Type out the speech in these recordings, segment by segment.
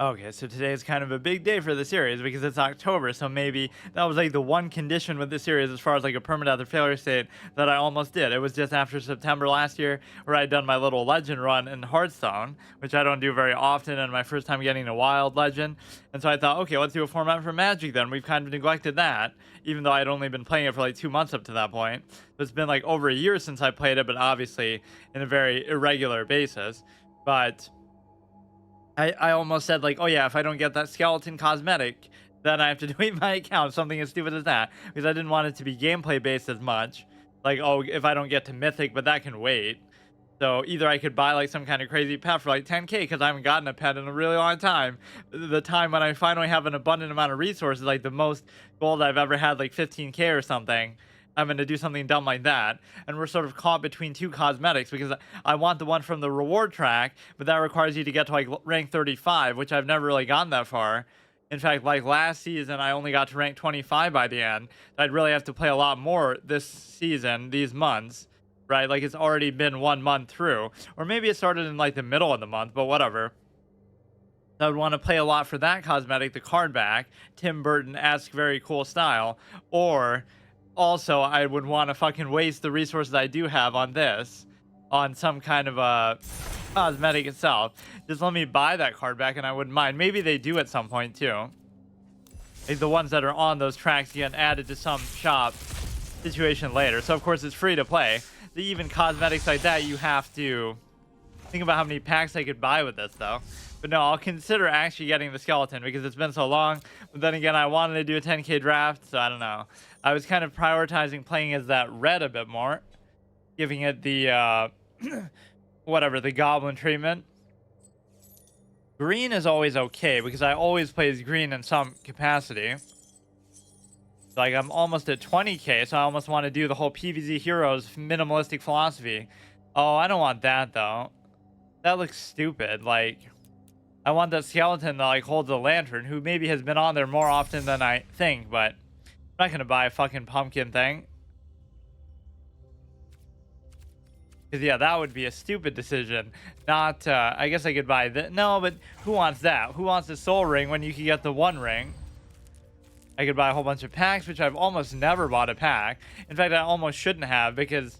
Okay, so today is kind of a big day for the series because it's October, so maybe that was like the one condition with the series as far as like a permanent after failure state that I almost did. It was just after September last year where I'd done my little legend run in Hearthstone, which I don't do very often, and my first time getting a wild legend. And so I thought, okay, let's do a format for Magic then. We've kind of neglected that, even though I'd only been playing it for like 2 months up to that point. So it's been like over a year since I played it, but obviously in a very irregular basis. But I almost said like, oh yeah, if I don't get that skeleton cosmetic, then I have to delete my account. Something as stupid as that, because I didn't want it to be gameplay based as much. Like, oh, if I don't get to mythic, but that can wait. So either I could buy like some kind of crazy pet for like 10k because I haven't gotten a pet in a really long time. The time when I finally have an abundant amount of resources, like the most gold I've ever had, like 15k or something. I'm going to do something dumb like that. And we're sort of caught between two cosmetics because I want the one from the reward track, but that requires you to get to like rank 35, which I've never really gotten that far. In fact, like last season, I only got to rank 25 by the end. I'd really have to play a lot more this season, these months, right? Like it's already been 1 month through. Or maybe it started in like the middle of the month, but whatever. I would want to play a lot for that cosmetic, the card back, Tim Burton-esque, very cool style. Or also, I would want to fucking waste the resources I do have on this, on some kind of a cosmetic itself. Just let me buy that card back and I wouldn't mind. Maybe they do at some point too. Like the ones that are on those tracks get added to some shop situation later. So of course it's free to play. Even cosmetics like that, you have to think about how many packs I could buy with this though. But no, I'll consider actually getting the skeleton because it's been so long. But then again, I wanted to do a 10k draft, so I don't know. I was kind of prioritizing playing as that red a bit more, giving it the whatever, the goblin treatment. Green is always okay because I always play as green in some capacity. Like I'm almost at 20k, so I almost want to do the whole PvZ heroes minimalistic philosophy. Oh, I don't want that though. That looks stupid. Like I want that skeleton that like holds a lantern, who maybe has been on there more often than I think, but I'm not gonna buy a fucking pumpkin thing. Cause yeah, that would be a stupid decision. Not, I guess I could buy that. No, but who wants that? Who wants the soul ring when you can get the one ring? I could buy a whole bunch of packs, which I've almost never bought a pack. In fact, I almost shouldn't have because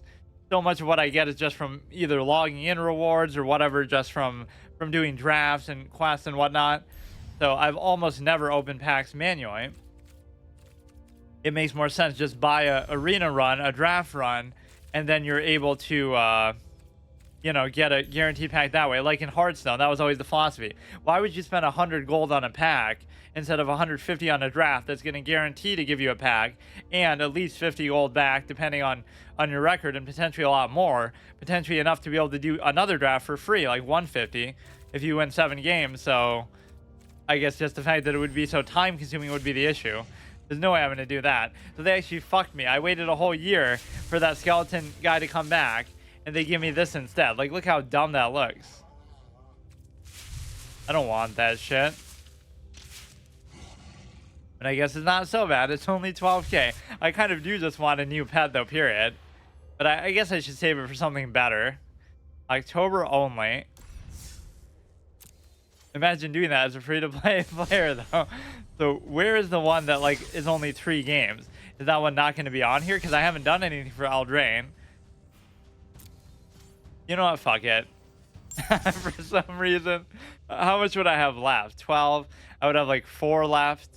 so much of what I get is just from either logging in rewards or whatever, just from doing drafts and quests and whatnot. So I've almost never opened packs manually. It makes more sense just buy a arena run, a draft run, and then you're able to you know, get a guaranteed pack that way. Like in Hearthstone, that was always the philosophy. Why would you spend 100 gold on a pack instead of 150 on a draft that's going to guarantee to give you a pack and at least 50 gold back depending on your record, and potentially a lot more, potentially enough to be able to do another draft for free, like 150 if you win 7 games. So I guess just the fact that it would be so time consuming would be the issue. There's no way I'm going to do that. So they actually fucked me. I waited a whole year for that skeleton guy to come back, and they give me this instead. Like, look how dumb that looks. I don't want that shit. But I guess it's not so bad. It's only 12k. I kind of do just want a new pet though, period. But I guess I should save it for something better. October only. Imagine doing that as a free-to-play player though. So where is the one that like is only 3 games? Is that one not going to be on here? Because I haven't done anything for Eldraine. You know what? Fuck it. For some reason. How much would I have left? 12. I would have like 4 left.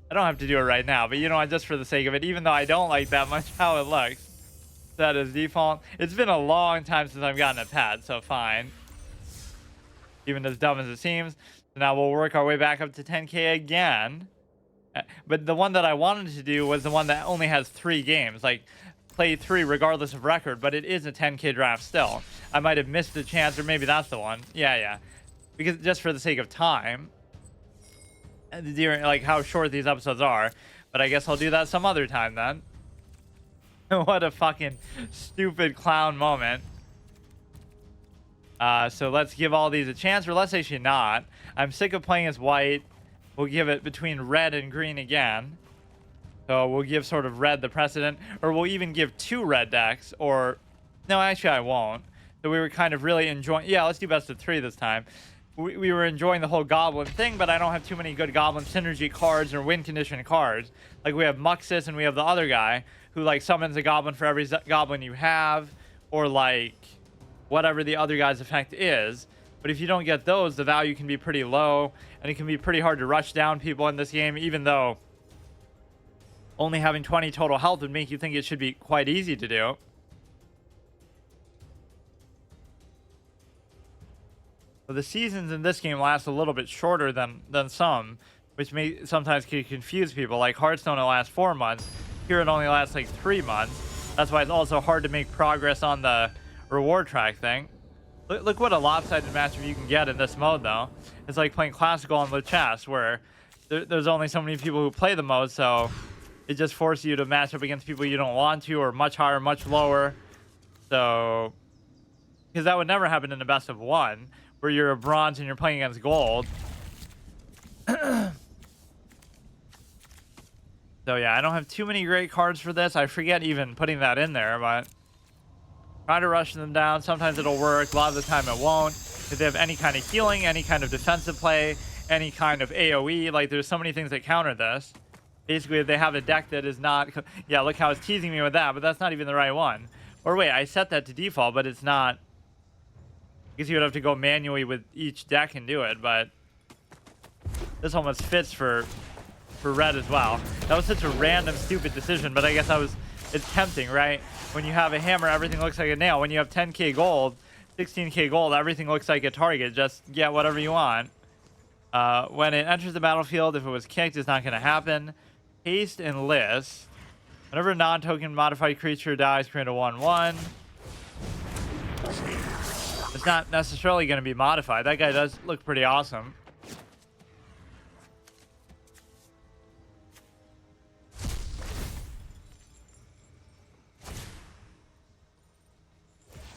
I don't have to do it right now, but you know what? Just for the sake of it, even though I don't like that much how it looks. That is default. It's been a long time since I've gotten a pet, so fine. Even as dumb as it seems. So now we'll work our way back up to 10k again. But the one that I wanted to do was the one that only has 3 games. Like, play 3 regardless of record, but it is a 10k draft still. I might have missed the chance, or maybe that's the one. Yeah. Because just for the sake of time. During, like, how short these episodes are. But I guess I'll do that some other time then. What a fucking stupid clown moment. So let's give all these a chance, or let's actually not. I'm sick of playing as white. We'll give it between red and green again. So we'll give sort of red the precedent, or we'll even give 2 red decks, or no, actually I won't. So we were kind of really enjoying. Yeah, let's do best of 3 this time. we were enjoying the whole goblin thing, but I don't have too many good goblin synergy cards or win condition cards. Like we have Muxus and we have the other guy who like summons a goblin for every goblin you have, or like whatever the other guy's effect is. But if you don't get those, the value can be pretty low, and it can be pretty hard to rush down people in this game, even though only having 20 total health would make you think it should be quite easy to do. So the seasons in this game last a little bit shorter than some, which may sometimes confuse people. Like Hearthstone, it lasts 4 months. Here it only lasts like 3 months. That's why it's also hard to make progress on the reward track thing. Look what a lopsided matchup you can get in this mode, though. It's like playing Classical on chess, where there's only so many people who play the mode, so it just forces you to match up against people you don't want to, or much higher, much lower. So, because that would never happen in the best of one, where you're a bronze and you're playing against gold. So yeah, I don't have too many great cards for this. I forget even putting that in there, but try to rush them down. Sometimes it'll work. A lot of the time it won't. If they have any kind of healing, any kind of defensive play, any kind of AoE, like there's so many things that counter this. Basically, if they have a deck that is not... Yeah, look how it's teasing me with that, but that's not even the right one. Or wait, I set that to default, but it's not... I guess you would have to go manually with each deck and do it, but this almost fits for red as well. That was such a random, stupid decision, but I guess it's tempting, right? When you have a hammer, everything looks like a nail. When you have 10k gold, 16k gold, everything looks like a target. Just get whatever you want. When it enters the battlefield, if it was kicked, it's not going to happen. Haste and list. Whenever a non-token modified creature dies, create a 1/1. It's not necessarily going to be modified. That guy does look pretty awesome.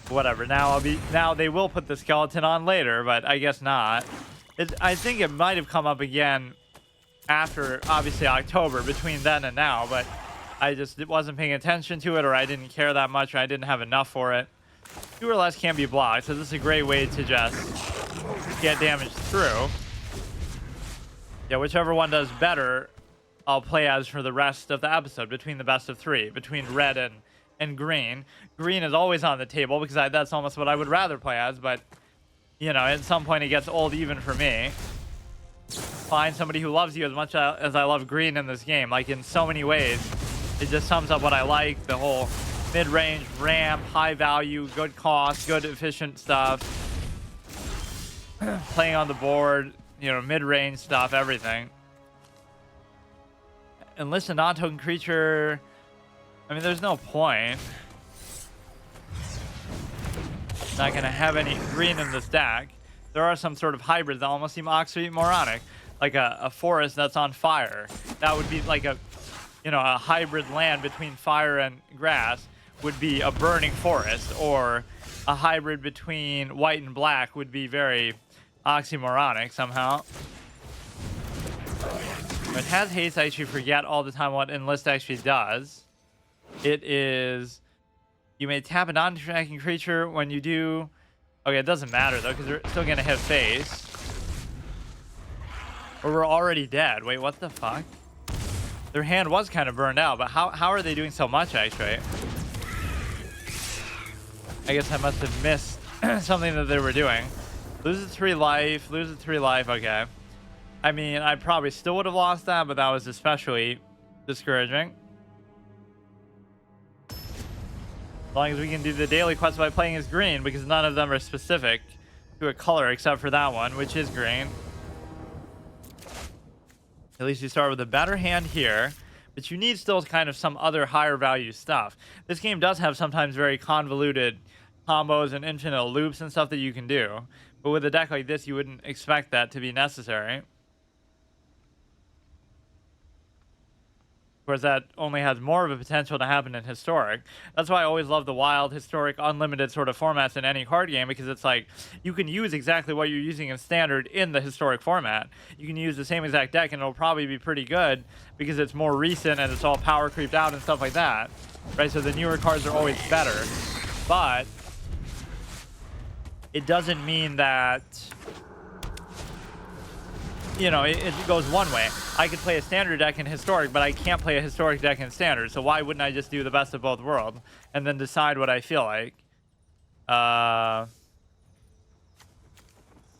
Whatever. Now they will put the skeleton on later, but I guess not. I think it might have come up again after, obviously, October, between then and now, but I just wasn't paying attention to it, or I didn't care that much, or I didn't have enough for it. 2 or less can be blocked, so this is a great way to just get damage through. Yeah, whichever one does better, I'll play as for the rest of the episode, between the best of 3, between red and green. Green is always on the table, because that's almost what I would rather play as, but, you know, at some point it gets old even for me. Find somebody who loves you as much as I love green in this game, like in so many ways. It just sums up what I like, the whole mid-range, ramp, high value, good cost, good efficient stuff. Playing on the board, you know, mid-range stuff, everything. Enlist a non-token creature. I mean, there's no point. Not going to have any green in this deck. There are some sort of hybrids that almost seem oxymoronic. Like a forest that's on fire. That would be like a hybrid land between fire and grass would be a burning forest, or a hybrid between white and black would be very oxymoronic somehow. It has haste. I actually forget all the time what enlist actually does. It is, you may tap a non-tracking creature when you do. Okay, it doesn't matter though, because they're still gonna hit face. Or we're already dead. Wait, what the fuck? Their hand was kind of burned out, but how are they doing so much actually? I guess I must have missed something that they were doing. Loses 3 life, loses 3 life, okay. I mean, I probably still would have lost that, but that was especially discouraging. As long as we can do the daily quest by playing as green, because none of them are specific to a color except for that one, which is green. At least you start with a better hand here, but you need still kind of some other higher value stuff. This game does have sometimes very convoluted combos and infinite loops and stuff that you can do, but with a deck like this, you wouldn't expect that to be necessary. Whereas that only has more of a potential to happen in Historic. That's why I always love the wild, Historic, unlimited sort of formats in any card game, because it's like, you can use exactly what you're using in Standard in the Historic format. You can use the same exact deck and it'll probably be pretty good, because it's more recent and it's all power creeped out and stuff like that. Right, so the newer cards are always better. But it doesn't mean that you know, it goes one way. I could play a standard deck in historic, but I can't play a historic deck in standard. So why wouldn't I just do the best of both worlds and then decide what I feel like? At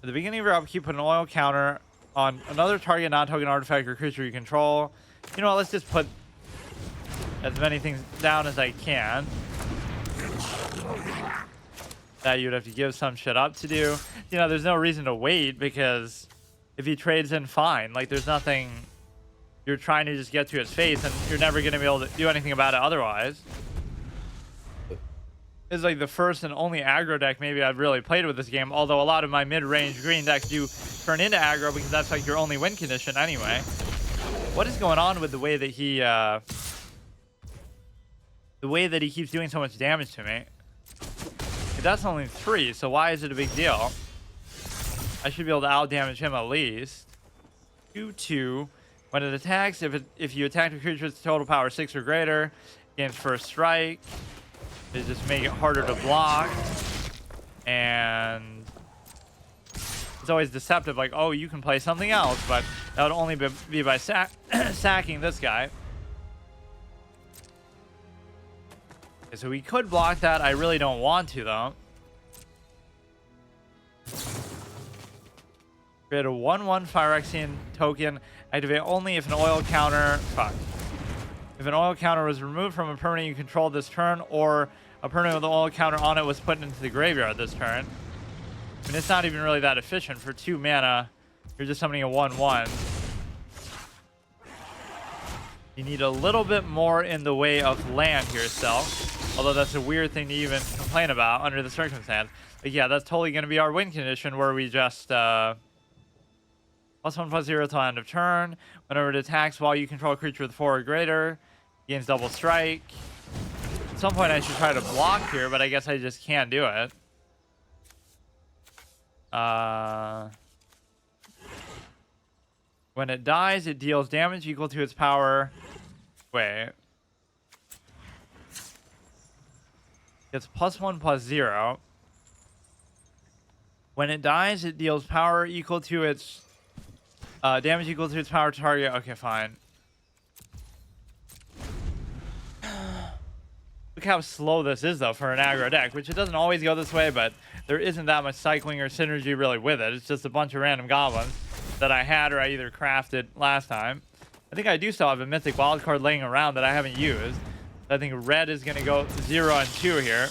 the beginning of your upkeep, put an oil counter on another target non-token artifact or creature you control. You know what, let's just put as many things down as I can. That you'd have to give some shit up to do. You know, there's no reason to wait because if he trades in, fine. Like, there's nothing you're trying to just get to his face, and you're never going to be able to do anything about it otherwise. It's like the first and only aggro deck maybe I've really played with this game, although a lot of my mid-range green decks do turn into aggro because that's like your only win condition anyway. What is going on with the way that he keeps doing so much damage to me? That's only 3, so why is it a big deal? I should be able to out-damage him at least. 2/2. When it attacks, if you attack a creature with total power 6 or greater, gains first strike. They just make it harder to block. And it's always deceptive, like, oh, you can play something else, but that would only be by sacking this guy. Okay, so we could block that. I really don't want to, though. Create a 1/1 Phyrexian token. Activate only if an oil counter... Fuck. If an oil counter was removed from a permanent you controlled this turn, or a permanent with an oil counter on it was put into the graveyard this turn. I mean, it's not even really that efficient. For 2 mana, you're just summoning a 1/1. You need a little bit more in the way of land here, Self. Although that's a weird thing to even complain about under the circumstance. But yeah, that's totally going to be our win condition, where we just... +1/+0 till end of turn. Whenever it attacks while you control a creature with 4 or greater, gains double strike. At some point I should try to block here, but I guess I just can't do it. When it dies, it deals damage equal to its power. Wait. It's +1/+0. When it dies, it deals power equal to its... damage equal to its power target. Okay, fine. Look how slow this is, though, for an aggro deck, which it doesn't always go this way, but there isn't that much cycling or synergy really with it. It's just a bunch of random goblins that I had or I either crafted last time. I think I do still have a mythic wildcard laying around that I haven't used. I think red is going to go 0 and 2 here.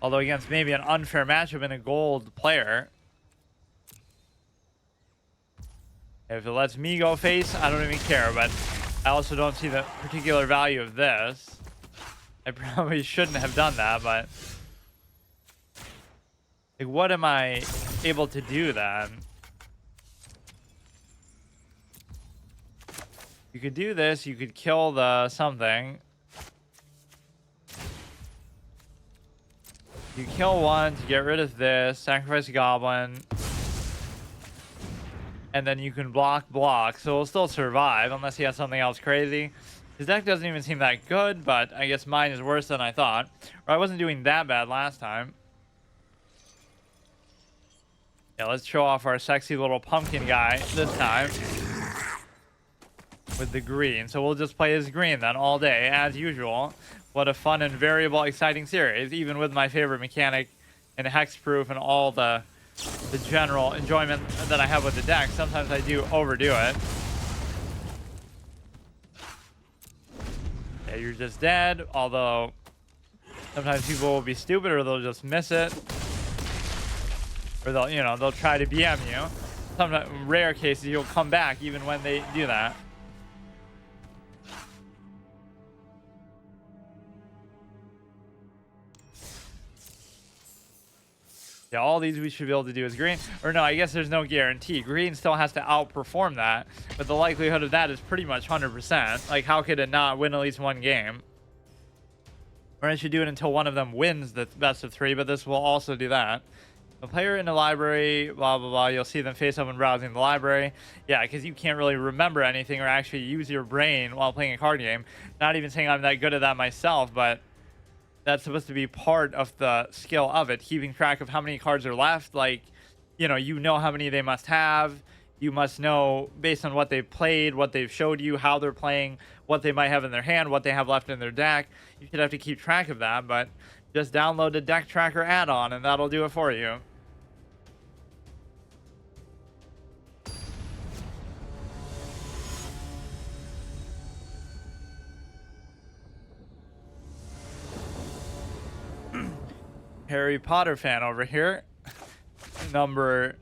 Although against maybe an unfair matchup in a gold player. If it lets me go face, I don't even care, but I also don't see the particular value of this. I probably shouldn't have done that, but... like, what am I able to do then? You could do this, you could kill the something. You kill one to get rid of this, sacrifice a goblin. And then you can block, so it'll still survive unless he has something else crazy. His deck doesn't even seem that good, but I guess mine is worse than I thought. Or I wasn't doing that bad last time. Yeah, let's show off our sexy little pumpkin guy this time. With the green. So we'll just play as green then all day, as usual. What a fun and variable, exciting series, even with my favorite mechanic and hexproof and all the general enjoyment that I have with the deck. Sometimes I do overdo it. Yeah, you're just dead, although sometimes people will be stupid or they'll just miss it. Or they'll, you know, they'll try to BM you. Sometimes, in rare cases, you'll come back even when they do that. Yeah, all these we should be able to do as green. Or no, I guess there's no guarantee. Green still has to outperform that, but the likelihood of that is pretty much 100%. Like, how could it not win at least one game? Or I should do it until one of them wins the best of 3, but this will also do that. A player in the library, blah, blah, blah. You'll see them face up when browsing the library. Yeah, because you can't really remember anything or actually use your brain while playing a card game. Not even saying I'm that good at that myself, but... that's supposed to be part of the skill of it, keeping track of how many cards are left. Like, you know how many they must have. You must know based on what they've played, what they've showed you, how they're playing, what they might have in their hand, what they have left in their deck. You should have to keep track of that, but just download the deck tracker add-on and that'll do it for you. Harry Potter fan over here. Number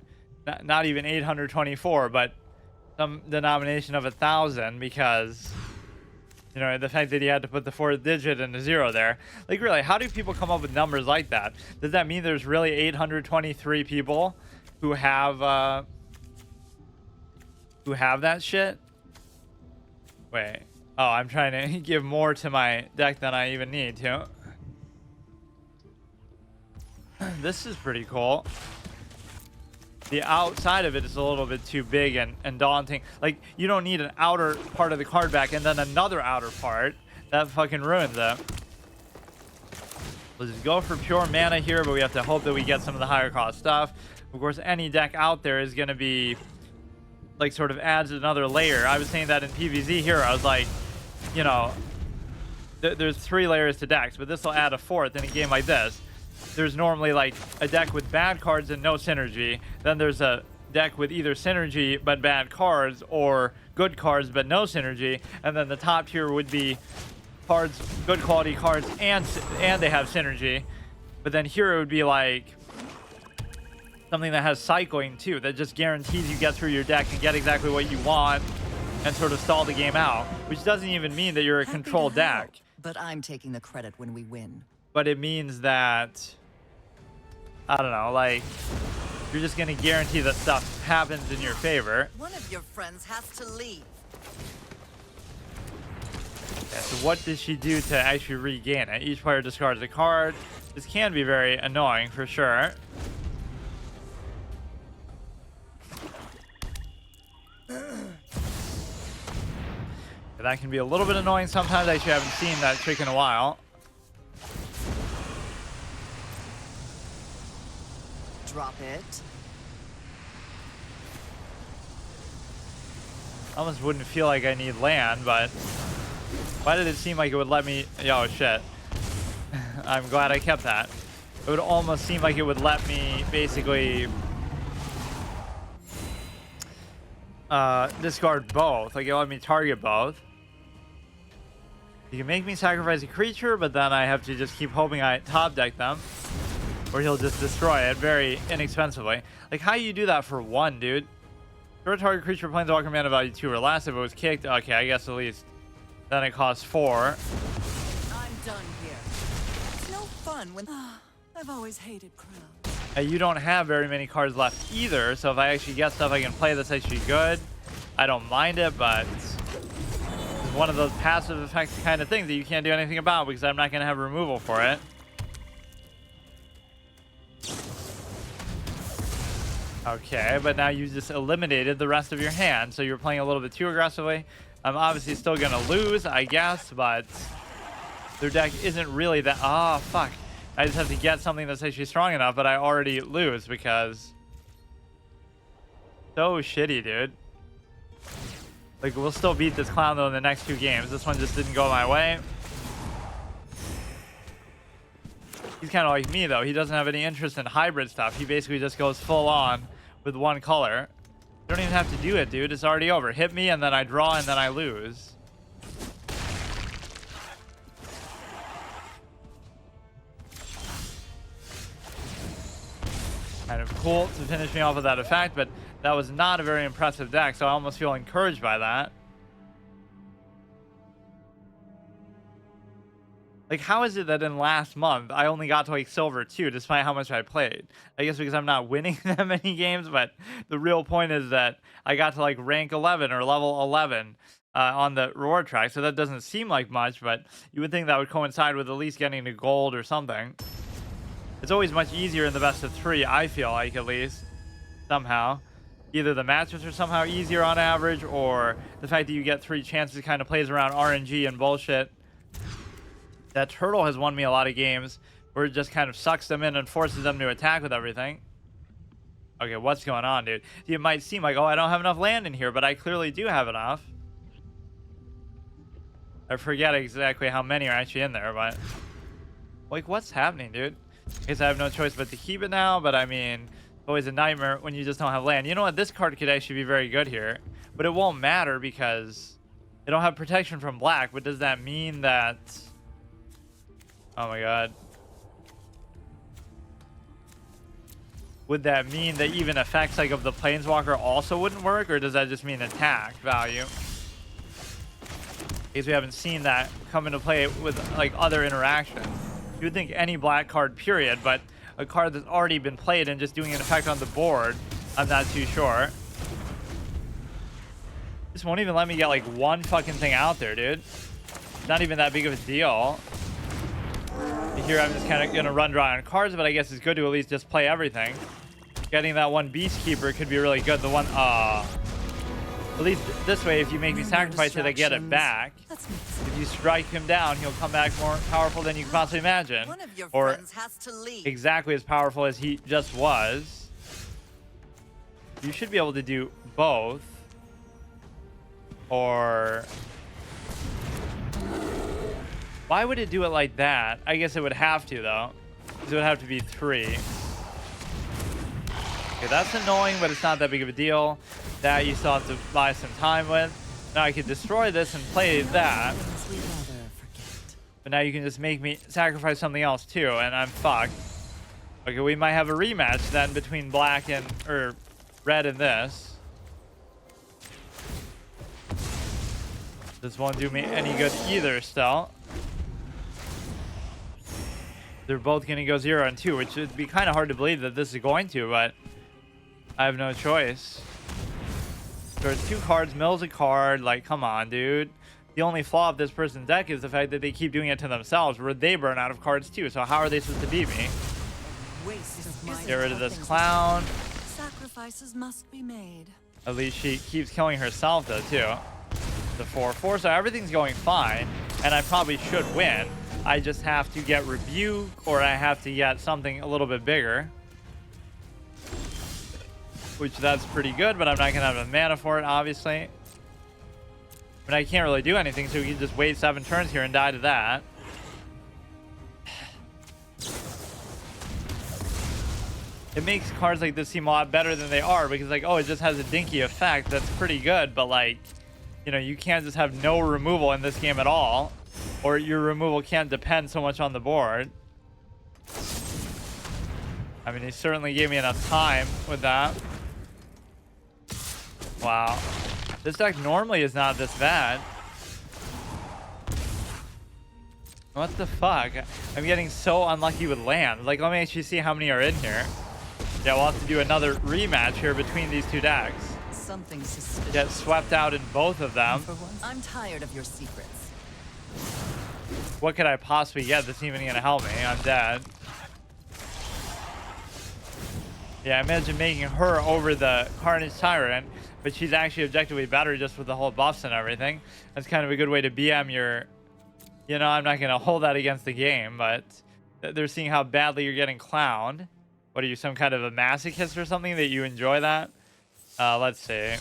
not even 824, but some denomination of 1,000, because the fact that you had to put the fourth digit and a zero there. Like, really, how do people come up with numbers like that? Does that mean there's really 823 people who have that shit? Wait. Oh, I'm trying to give more to my deck than I even need to. This is pretty cool. The outside of it is a little bit too big and daunting. Like, you don't need an outer part of the card back and then another outer part. That fucking ruins it. Let's just go for pure mana here, but we have to hope that we get some of the higher cost stuff. Of course, any deck out there is going to be, like, sort of adds another layer. I was saying that in PvZ here. I was like, there's 3 layers to decks, but this will add a 4th in a game like this. There's normally like a deck with bad cards and no synergy. Then there's a deck with either synergy but bad cards, or good cards but no synergy. And then the top tier would be cards, good quality cards, and they have synergy. But then here it would be like something that has cycling too, that just guarantees you get through your deck and get exactly what you want and sort of stall the game out, which doesn't even mean that you're a controlled deck. But I'm taking the credit when we win. But it means that, I don't know, like, you're just going to guarantee that stuff happens in your favor. One of your friends has to leave. Yeah, so what does she do to actually regain it? Each player discards a card. This can be very annoying for sure. That can be a little bit annoying sometimes. I actually haven't seen that trick in a while. Drop it. Almost wouldn't feel like I need land, but why did it seem like it would let me? Oh shit. I'm glad I kept that. It would almost seem like it would let me basically discard both. Like, it let me target both. You can make me sacrifice a creature, but then I have to just keep hoping I top deck them, or he'll just destroy it very inexpensively. Like, how you do that for 1, dude? Throw a target creature planeswalker mana value 2 or less. If it was kicked, okay, I guess at least then it costs 4. I'm done here. It's no fun when I've always hated crowds. You don't have very many cards left either, so if I actually get stuff I can play that's actually good, I don't mind it, but it's one of those passive effects kind of things that you can't do anything about because I'm not going to have removal for it. Okay, but now you just eliminated the rest of your hand, so you're playing a little bit too aggressively. I'm obviously still going to lose, I guess, but their deck isn't really that... Oh, fuck. I just have to get something that's actually strong enough, but I already lose because... So shitty, dude. Like, we'll still beat this clown, though, in the next 2 games. This one just didn't go my way. He's kind of like me, though. He doesn't have any interest in hybrid stuff. He basically just goes full on with 1 color. You don't even have to do it, dude. It's already over. Hit me, and then I draw, and then I lose. Kind of cool to finish me off with that effect, but that was not a very impressive deck, so I almost feel encouraged by that. Like, how is it that in last month I only got to like silver 2 despite how much I played? I guess because I'm not winning that many games, but the real point is that I got to like rank 11 or level 11 on the reward track, so that doesn't seem like much, but you would think that would coincide with at least getting to gold or something. It's always much easier in the best of 3, I feel like, at least, somehow. Either the matchups are somehow easier on average, or the fact that you get 3 chances kind of plays around RNG and bullshit. That turtle has won me a lot of games where it just kind of sucks them in and forces them to attack with everything. Okay, what's going on, dude? It might seem like, oh, I don't have enough land in here, but I clearly do have enough. I forget exactly how many are actually in there, but like, what's happening, dude? I guess I have no choice but to keep it now, but I mean, it's always a nightmare when you just don't have land. You know what? This card could actually be very good here, but it won't matter because they don't have protection from black. But does that mean that... Oh my god. Would that mean that even effects like of the Planeswalker also wouldn't work, or does that just mean attack value? Because we haven't seen that come into play with like other interactions. You would think any black card, period, but a card that's already been played and just doing an effect on the board, I'm not too sure. This won't even let me get like one fucking thing out there, dude. Not even that big of a deal. Here I'm just kind of gonna run dry on cards, but I guess it's good to at least just play everything. Getting that one Beastkeeper could be really good. The one, at least this way, if you make me sacrifice it, I get it back. If you strike him down, he'll come back more powerful than you can possibly imagine. One of your or friends has to leave. exactly as powerful as he just was. You should be able to do both. Or... why would it do it like that? I guess it would have to, though. Because it would have to be 3. Okay, that's annoying, but it's not that big of a deal. That you still have to buy some time with. Now I could destroy this and play that. But now you can just make me sacrifice something else too, and I'm fucked. Okay, we might have a rematch then between black and, or red and this. This won't do me any good either still. They're both going to go 0 and 2, which would be kind of hard to believe that this is going to, but I have no choice. There's 2 cards, Mill's a card. Like, come on, dude. The only flaw of this person's deck is the fact that they keep doing it to themselves, where they burn out of cards too. So how are they supposed to beat me? Get rid of this clown. Sacrifices must be made. At least she keeps killing herself though too. The 4/4, so everything's going fine, and I probably should win. I just have to get Rebuke, or I have to get something a little bit bigger. Which that's pretty good, but I'm not gonna have a mana for it, obviously. But I can't really do anything, so we can just wait 7 turns here and die to that. It makes cards like this seem a lot better than they are, because like, oh, it just has a dinky effect. That's pretty good, but like, you know, you can't just have no removal in this game at all, or your removal can't depend so much on the board. I mean, he certainly gave me enough time with that. Wow. This deck normally is not this bad. What the fuck? I'm getting so unlucky with lands. Like, let me actually see how many are in here. Yeah, we'll have to do another rematch here between these 2 decks. Something suspicious. Get swept out in both of them. I'm tired of your secrets. What could I possibly get that's even gonna help me? I'm dead. Yeah, imagine making her over the Carnage Tyrant, but she's actually objectively better just with the whole buffs and everything. That's kind of a good way to BM your... You know, I'm not going to hold that against the game, but they're seeing how badly you're getting clowned. What are you, some kind of a masochist or something that you enjoy that? Let's see.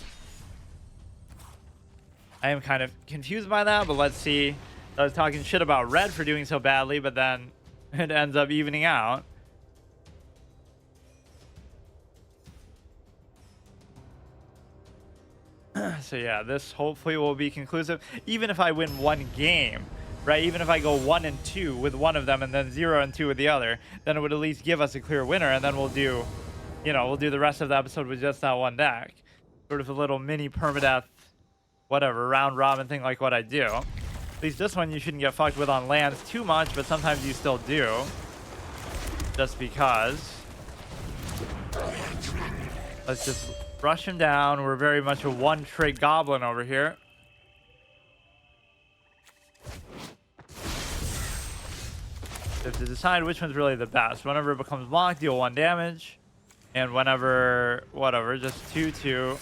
I am kind of confused by that, but let's see. I was talking shit about red for doing so badly, but then it ends up evening out. So yeah, this hopefully will be conclusive. Even if I win 1 game, right? Even if I go 1 and 2 with one of them and then 0 and 2 with the other, then it would at least give us a clear winner, and then we'll do, you know, we'll do the rest of the episode with just that one deck. Sort of a little mini permadeath, whatever, round robin thing like what I do. At least this one you shouldn't get fucked with on lands too much, but sometimes you still do. Just because. Let's just rush him down. We're very much a one-trick goblin over here. You have to decide which one's really the best. Whenever it becomes blocked, deal 1 damage. And whenever, whatever, just 2/2.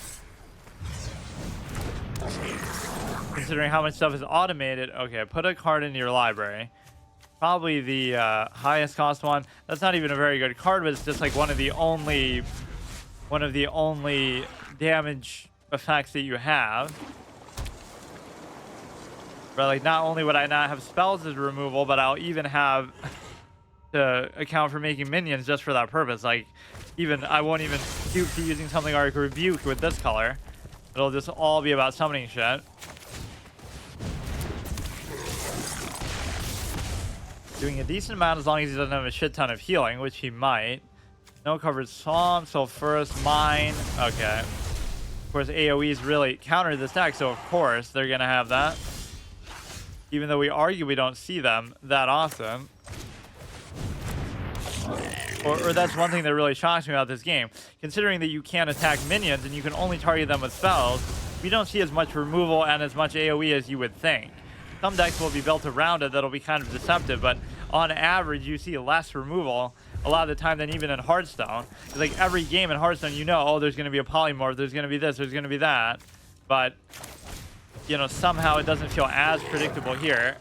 Considering how much stuff is automated. Okay, put a card into your library. Probably the highest cost one. That's not even a very good card, but it's just like one of the only one of the only damage effects that you have. But like, not only would I not have spells as removal, but I'll even have to account for making minions just for that purpose. Like, even I won't even stoop to using something like Rebuke with this color. It'll just all be about summoning shit. Doing a decent amount as long as he doesn't have a shit ton of healing, which he might. No covered swamp, Sulfurous Mine. Okay. Of course, AoEs really counter this deck, so of course they're going to have that. Even though we argue we don't see them that often. Or that's one thing that really shocks me about this game. Considering that you can't attack minions and you can only target them with spells, we don't see as much removal and as much AoE as you would think. Some decks will be built around it that'll be kind of deceptive, but on average, you see less removal a lot of the time than even in Hearthstone. It's like every game in Hearthstone, you know, oh, there's going to be a polymorph, there's going to be this, there's going to be that. But, you know, somehow it doesn't feel as predictable here.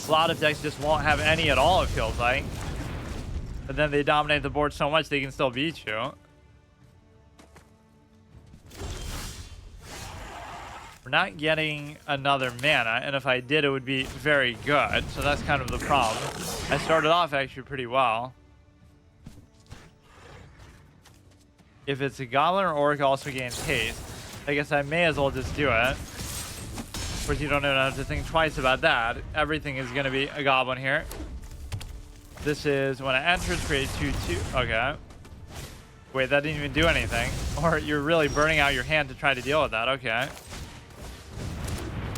A lot of decks just won't have any at all, it feels like. But then they dominate the board so much they can still beat you. We're not getting another mana, and if I did, it would be very good. So that's kind of the problem. I started off actually pretty well. If it's a goblin or orc, also gains haste. I guess I may as well just do it. Of course, you don't even have to think twice about that. Everything is going to be a goblin here. This is when it enters, create 2/2. Okay. Wait, that didn't even do anything. Or you're really burning out your hand to try to deal with that. Okay.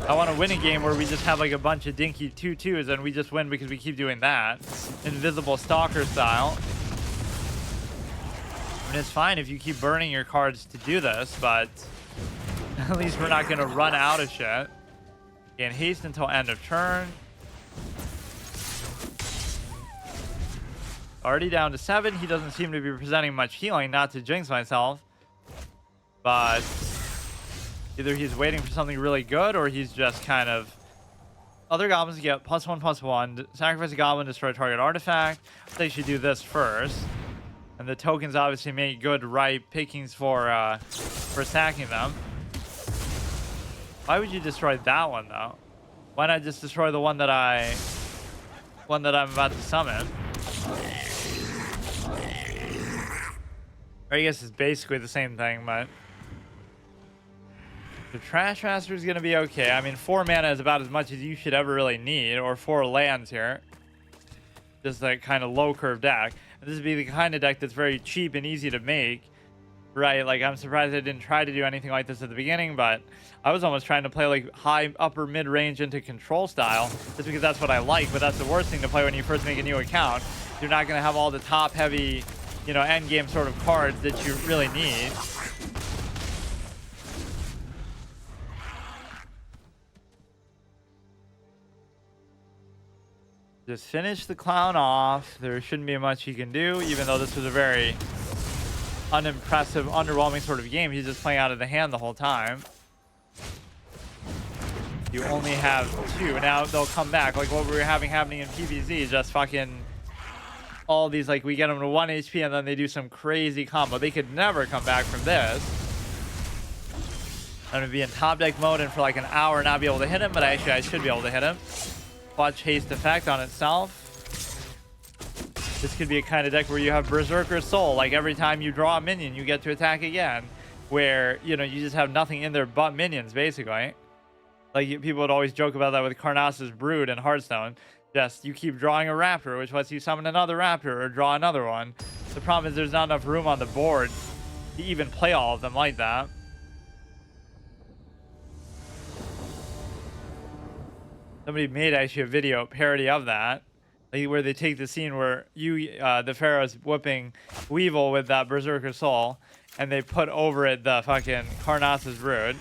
I want to win a game where we just have like a bunch of dinky 2/2s and we just win because we keep doing that. Invisible Stalker style. I mean, it's fine if you keep burning your cards to do this, but at least we're not going to run out of shit. Gain haste until end of turn. Already down to 7. He doesn't seem to be presenting much healing, not to jinx myself. But either he's waiting for something really good or he's just kind of... Other goblins get +1/+1. Sacrifice a goblin, destroy target artifact. They should do this first. And the tokens obviously make good ripe pickings for sacking them. Why would you destroy that one though? Why not just destroy the one that I'm about to summon? Or I guess it's basically the same thing, but the Trash Master is going to be okay. I mean, 4 mana is about as much as you should ever really need, or 4 lands here. Just that kind of low curve deck. And this would be the kind of deck that's very cheap and easy to make, right? Like, I'm surprised I didn't try to do anything like this at the beginning, but I was almost trying to play like high, upper, mid range into control style, just because that's what I like. But that's the worst thing to play when you first make a new account. You're not going to have all the top heavy, you know, end game sort of cards that you really need. Just finish the clown off. There shouldn't be much he can do, even though this was a very unimpressive, underwhelming sort of game. He's just playing out of the hand the whole time. You only have 2. Now they'll come back. Like what we were having happening in PvZ, just fucking all these, like, we get them to 1 HP and then they do some crazy combo. They could never come back from this. I'm going to be in top deck mode and for like an hour not be able to hit him, but actually I should be able to hit him. Clutch haste effect on itself. This could be a kind of deck where you have Berserker Soul. Like every time you draw a minion, you get to attack again. Where, you know, you just have nothing in there but minions, basically. Like people would always joke about that with Karnas's Brood in Hearthstone. Just you keep drawing a raptor, which lets you summon another raptor or draw another one. The problem is there's not enough room on the board to even play all of them like that. Somebody made actually a video parody of that, like where they take the scene where the Pharaoh's whipping Weevil with that Berserker Soul, and they put over it the fucking Karnas's Brood.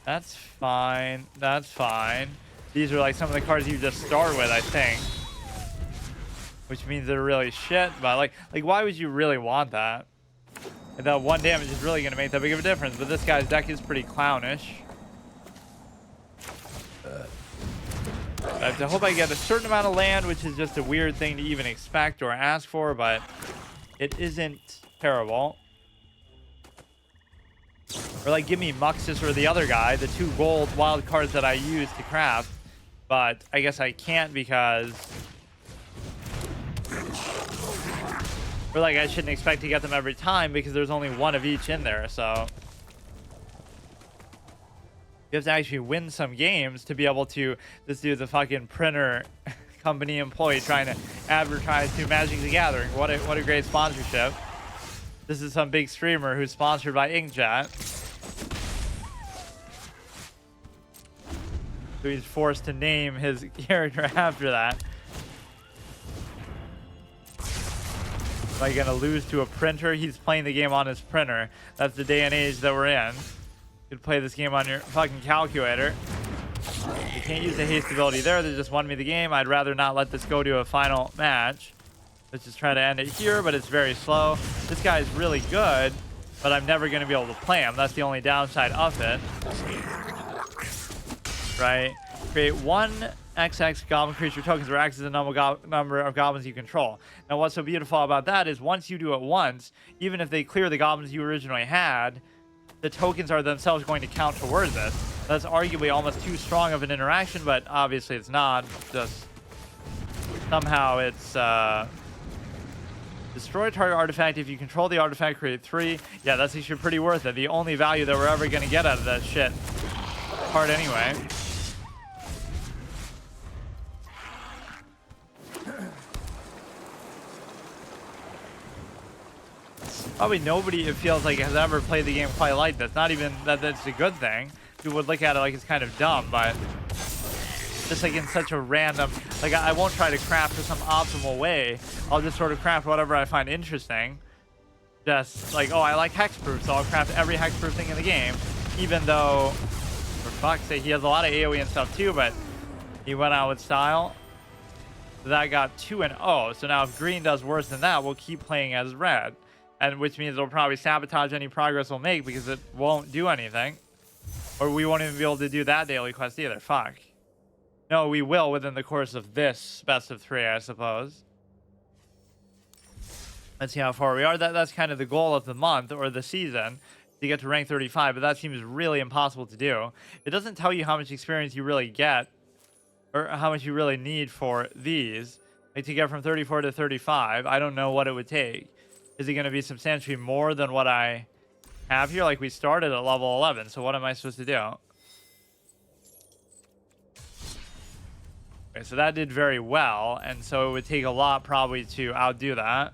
That's fine. That's fine. These are like some of the cards you just start with, I think. Which means they're really shit, but like why would you really want that? And that 1 damage is really going to make that big of a difference, but this guy's deck is pretty clownish. I I have to hope I get a certain amount of land, which is just a weird thing to even expect or ask for, but it isn't terrible. Or like give me Muxus or the other guy, the 2 gold wild cards that I use to craft. But I guess I can't because... Or like I shouldn't expect to get them every time because there's only 1 of each in there, so... You have to actually win some games to be able to... This dude's a fucking printer company employee trying to advertise to Magic the Gathering. What a great sponsorship. This is some big streamer who's sponsored by Inkjet. So he's forced to name his character after that. Am I gonna lose to a printer? He's playing the game on his printer. That's the day and age that we're in. You could play this game on your fucking calculator. You can't use the haste ability there. They just won me the game. I'd rather not let this go to a final match. Let's just try to end it here, but it's very slow. This guy is really good, but I'm never going to be able to play him. That's the only downside of it. Right? Create 1 XX goblin creature tokens or access the number of goblins you control. Now, what's so beautiful about that is once you do it once, even if they clear the goblins you originally had, the tokens are themselves going to count towards this. That's arguably almost too strong of an interaction, but obviously it's not. Just somehow it's... Destroy target artifact. If you control the artifact, create 3. Yeah, that's actually pretty worth it. The only value that we're ever going to get out of that shit card anyway. Probably nobody, it feels like, has ever played the game quite like this. Not even that that's a good thing. You would look at it like it's kind of dumb, but just like in such a random, like I won't try to craft for some optimal way. I'll just sort of craft whatever I find interesting. Just like, oh, I like hexproof, so I'll craft every hexproof thing in the game. Even though, for fuck's sake, he has a lot of AoE and stuff too, but he went out with style. That got 2-0. So now if green does worse than that, we'll keep playing as red. And which means it'll probably sabotage any progress we'll make because it won't do anything. Or we won't even be able to do that daily quest either. Fuck. No, we will within the course of this best of 3, I suppose. Let's see how far we are. That's kind of the goal of the month or the season, to get to rank 35, but that seems really impossible to do. It doesn't tell you how much experience you really get or how much you really need for these. Like to get from 34 to 35, I don't know what it would take. Is it going to be substantially more than what I have here? Like we started at level 11, so what am I supposed to do? Okay, so that did very well, and so it would take a lot probably to outdo that.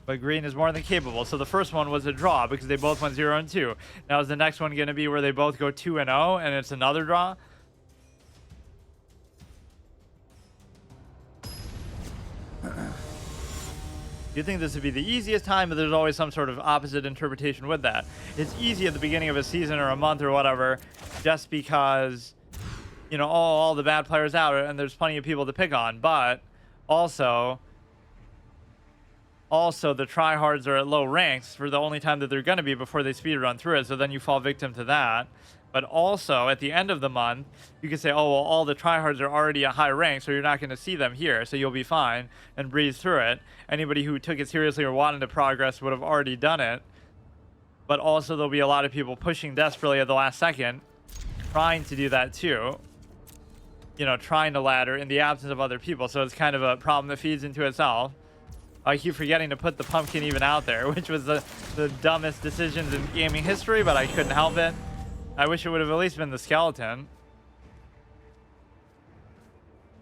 But green is more than capable. So the first one was a draw because they both went 0 and 2. Now is the next one going to be where they both go 2 and 0 and it's another draw? You think this would be the easiest time, but there's always some sort of opposite interpretation with that. It's easy at the beginning of a season or a month or whatever, just because, you know, all the bad players out and there's plenty of people to pick on. But also the tryhards are at low ranks for the only time that they're going to be before they speedrun through it. So then you fall victim to that. But also, at the end of the month, you can say, oh, well, all the tryhards are already at high rank, so you're not going to see them here, so you'll be fine and breeze through it. Anybody who took it seriously or wanted to progress would have already done it. But also, there'll be a lot of people pushing desperately at the last second, trying to do that too. You know, trying to ladder in the absence of other people. So it's kind of a problem that feeds into itself. I keep forgetting to put the pumpkin even out there, which was the dumbest decisions in gaming history, but I couldn't help it. I wish it would have at least been the skeleton.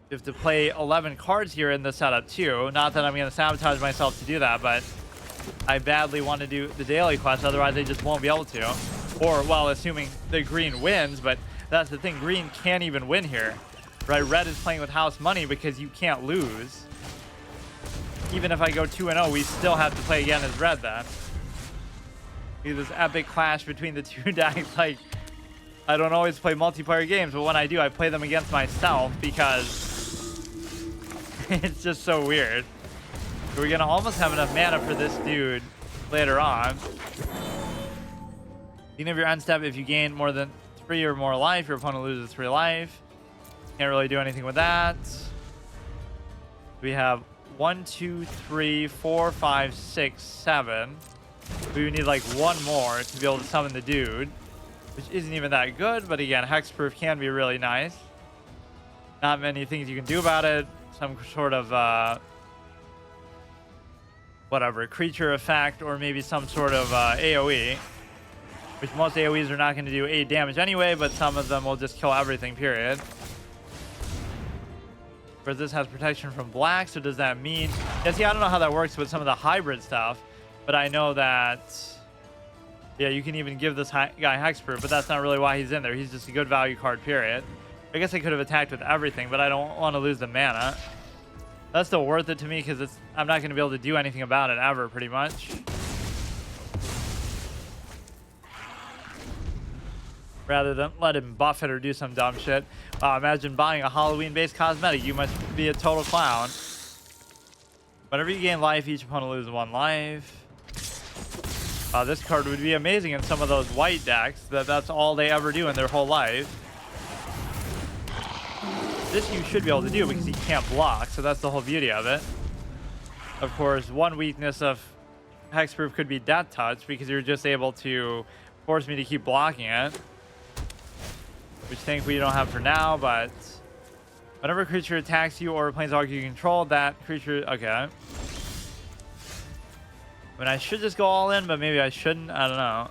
You have to play 11 cards here in the setup too. Not that I'm going to sabotage myself to do that, but I badly want to do the daily quest. Otherwise, I just won't be able to. Or, well, assuming the green wins, but that's the thing. Green can't even win here, right? Red is playing with house money because you can't lose. Even if I go 2 and 0, we still have to play again as red then. This epic clash between the two decks. Like, I don't always play multiplayer games, but when I do, I play them against myself because it's just so weird. So we're gonna almost have enough mana for this dude later on. Beginning of your end step, if you gain more than 3 or more life, your opponent loses 3 life. Can't really do anything with that. We have 1, 2, 3, 4, 5, 6, 7. We would need like one more to be able to summon the dude, which isn't even that good. But again, hexproof can be really nice. Not many things you can do about it. Some sort of whatever creature effect, or maybe some sort of AoE, which most AoEs are not going to do 8 damage anyway, but some of them will just kill everything, period. Whereas this has protection from black, so does that mean... Yeah, see, I don't know how that works with some of the hybrid stuff, but I know that... Yeah, you can even give this guy hexproof, but that's not really why he's in there. He's just a good value card, period. I guess I could have attacked with everything, but I don't want to lose the mana. That's still worth it to me because I'm not going to be able to do anything about it ever, pretty much. Rather than let him buff it or do some dumb shit. Imagine buying a Halloween-based cosmetic. You must be a total clown. Whenever you gain life, each opponent loses 1 life. This card would be amazing in some of those white decks. That's all they ever do in their whole life. This you should be able to do because he can't block, so that's the whole beauty of it. Of course, one weakness of hexproof could be death touch because you're just able to force me to keep blocking it, which thankfully you don't have for now. But whenever a creature attacks you or a planeswalker you control, that creature... Okay. I mean, I should just go all in, but maybe I shouldn't. I don't know.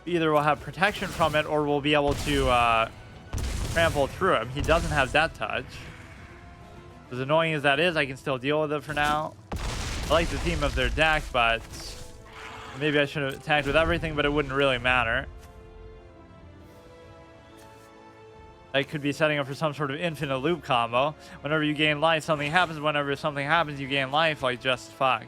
Either we'll have protection from it or we'll be able to... trample through him. He doesn't have that touch. As annoying as that is, I can still deal with it for now. I like the theme of their deck, but maybe I should have attacked with everything, but it wouldn't really matter. I could be setting up for some sort of infinite loop combo. Whenever you gain life, something happens. Whenever something happens, you gain life. Like, just fuck.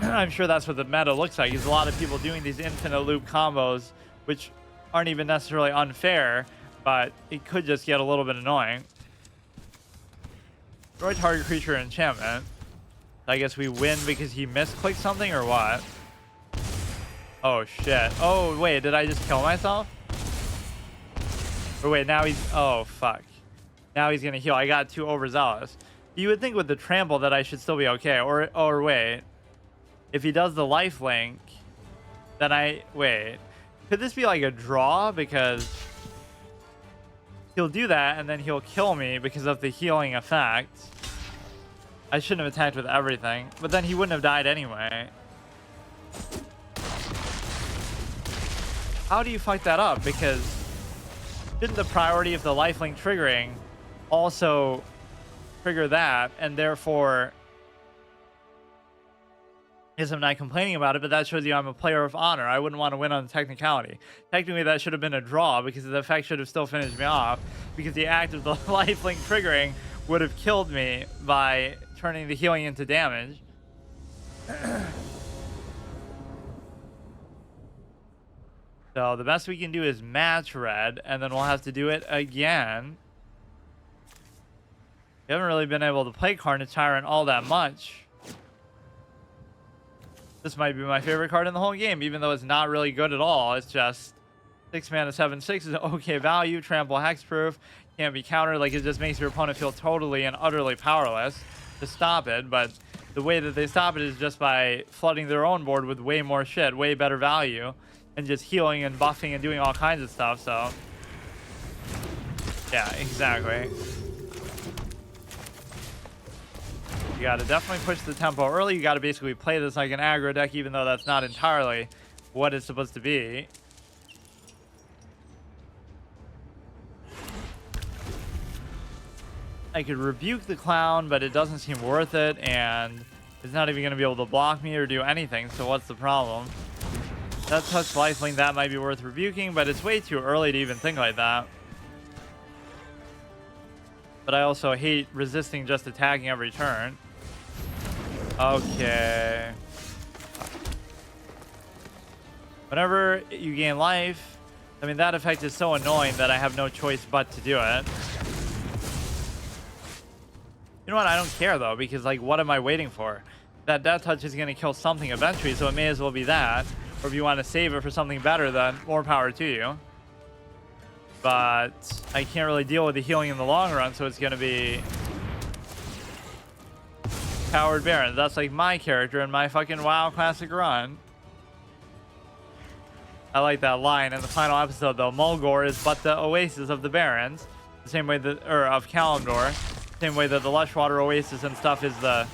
I'm sure that's what the meta looks like. There's a lot of people doing these infinite loop combos, which aren't even necessarily unfair, but it could just get a little bit annoying. Destroy target creature enchantment. I guess we win because he misclicked something or what? Oh shit. Oh wait, did I just kill myself? Or wait, now he's... Oh fuck. Now he's gonna heal. I got too overzealous. You would think with the trample that I should still be okay. Or wait. If he does the life link, then wait. Could this be like a draw? Because he'll do that and then he'll kill me because of the healing effect. I shouldn't have attacked with everything, but then he wouldn't have died anyway. How do you fuck that up? Because shouldn't the priority of the lifelink triggering also trigger that, and therefore... Yes, I'm not complaining about it, but that shows you I'm a player of honor. I wouldn't want to win on technicality. Technically, that should have been a draw because the effect should have still finished me off, because the act of the lifelink triggering would have killed me by turning the healing into damage. So the best we can do is match red, and then we'll have to do it again. We haven't really been able to play Carnage Tyrant all that much. This might be my favorite card in the whole game, even though it's not really good at all. It's just 6 mana, 7/6 is okay value. Trample hexproof, can't be countered. Like, it just makes your opponent feel totally and utterly powerless to stop it. But the way that they stop it is just by flooding their own board with way more shit, way better value, and just healing and buffing and doing all kinds of stuff. So yeah, exactly. You gotta definitely push the tempo early. You gotta basically play this like an aggro deck, even though that's not entirely what it's supposed to be. I could rebuke the clown, but it doesn't seem worth it, and it's not even gonna be able to block me or do anything, so what's the problem? That touch lifelink, that might be worth rebuking, but it's way too early to even think like that. But I also hate resisting just attacking every turn. Okay. Whenever you gain life, I mean, that effect is so annoying that I have no choice but to do it. You know what? I don't care, though, because, like, what am I waiting for? That death touch is going to kill something eventually, so it may as well be that. Or if you want to save it for something better, then more power to you. But I can't really deal with the healing in the long run, so it's going to be Powered Baron. That's like my character in my fucking WoW Classic run. I like that line in the final episode, though. Mulgore is but the oasis of the Barons. The same way that, or of Kalimdor. Same way that the Lushwater Oasis and stuff is the,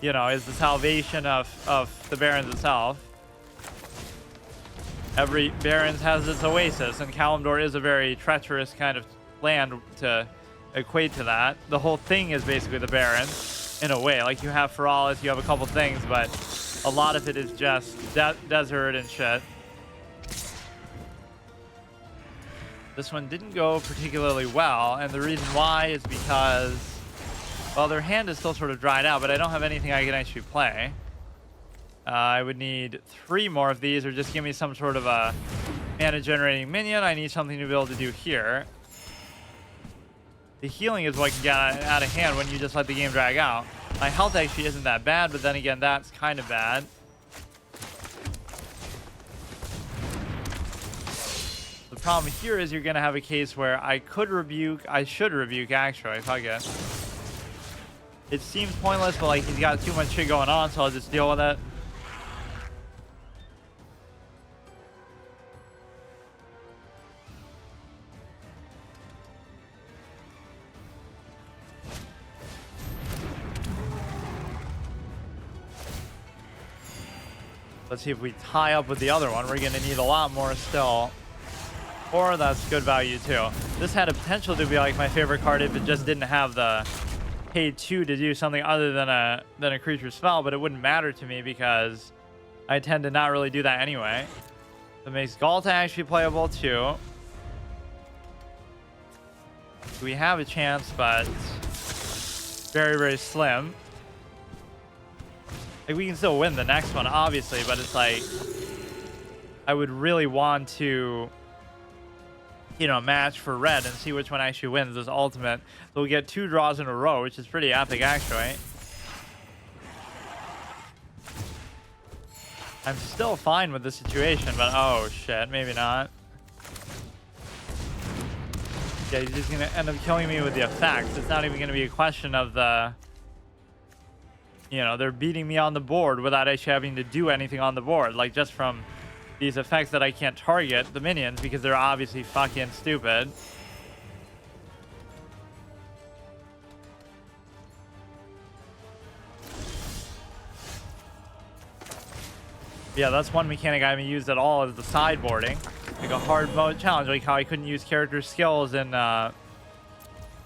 you know, is the salvation of the Barons itself. Every Barons has its oasis, and Kalimdor is a very treacherous kind of land to equate to that. The whole thing is basically the Barons, in a way. Like, you have Feralis, you have a couple things, but a lot of it is just desert and shit. This one didn't go particularly well, and the reason why is because, well, their hand is still sort of dried out, but I don't have anything I can actually play. I would need 3 more of these, or just give me some sort of a mana generating minion. I need something to be able to do here. The healing is what can get out of hand when you just let the game drag out. My health actually isn't that bad, but then again, that's kind of bad. The problem here is you're going to have a case where I should rebuke actually, fuck it. It seems pointless, but like he's got too much shit going on, so I'll just deal with it. Let's see if we tie up with the other one. We're going to need a lot more still. Or that's good value too. This had a potential to be like my favorite card if it just didn't have the pay 2 to do something other than a creature spell, but it wouldn't matter to me because I tend to not really do that anyway. It makes Galta actually playable too. We have a chance, but very, very slim. Like, we can still win the next one, obviously, but it's like I would really want to, you know, match for red and see which one actually wins this ultimate. So we'll get 2 draws in a row, which is pretty epic, actually. I'm still fine with the situation, but oh shit, maybe not. Yeah, he's just gonna end up killing me with the effects. It's not even gonna be a question of the, you know, they're beating me on the board without actually having to do anything on the board. Like, just from these effects that I can't target the minions because they're obviously fucking stupid. Yeah, that's one mechanic I haven't used at all, is the sideboarding. Like a hard mode challenge, like how I couldn't use character skills in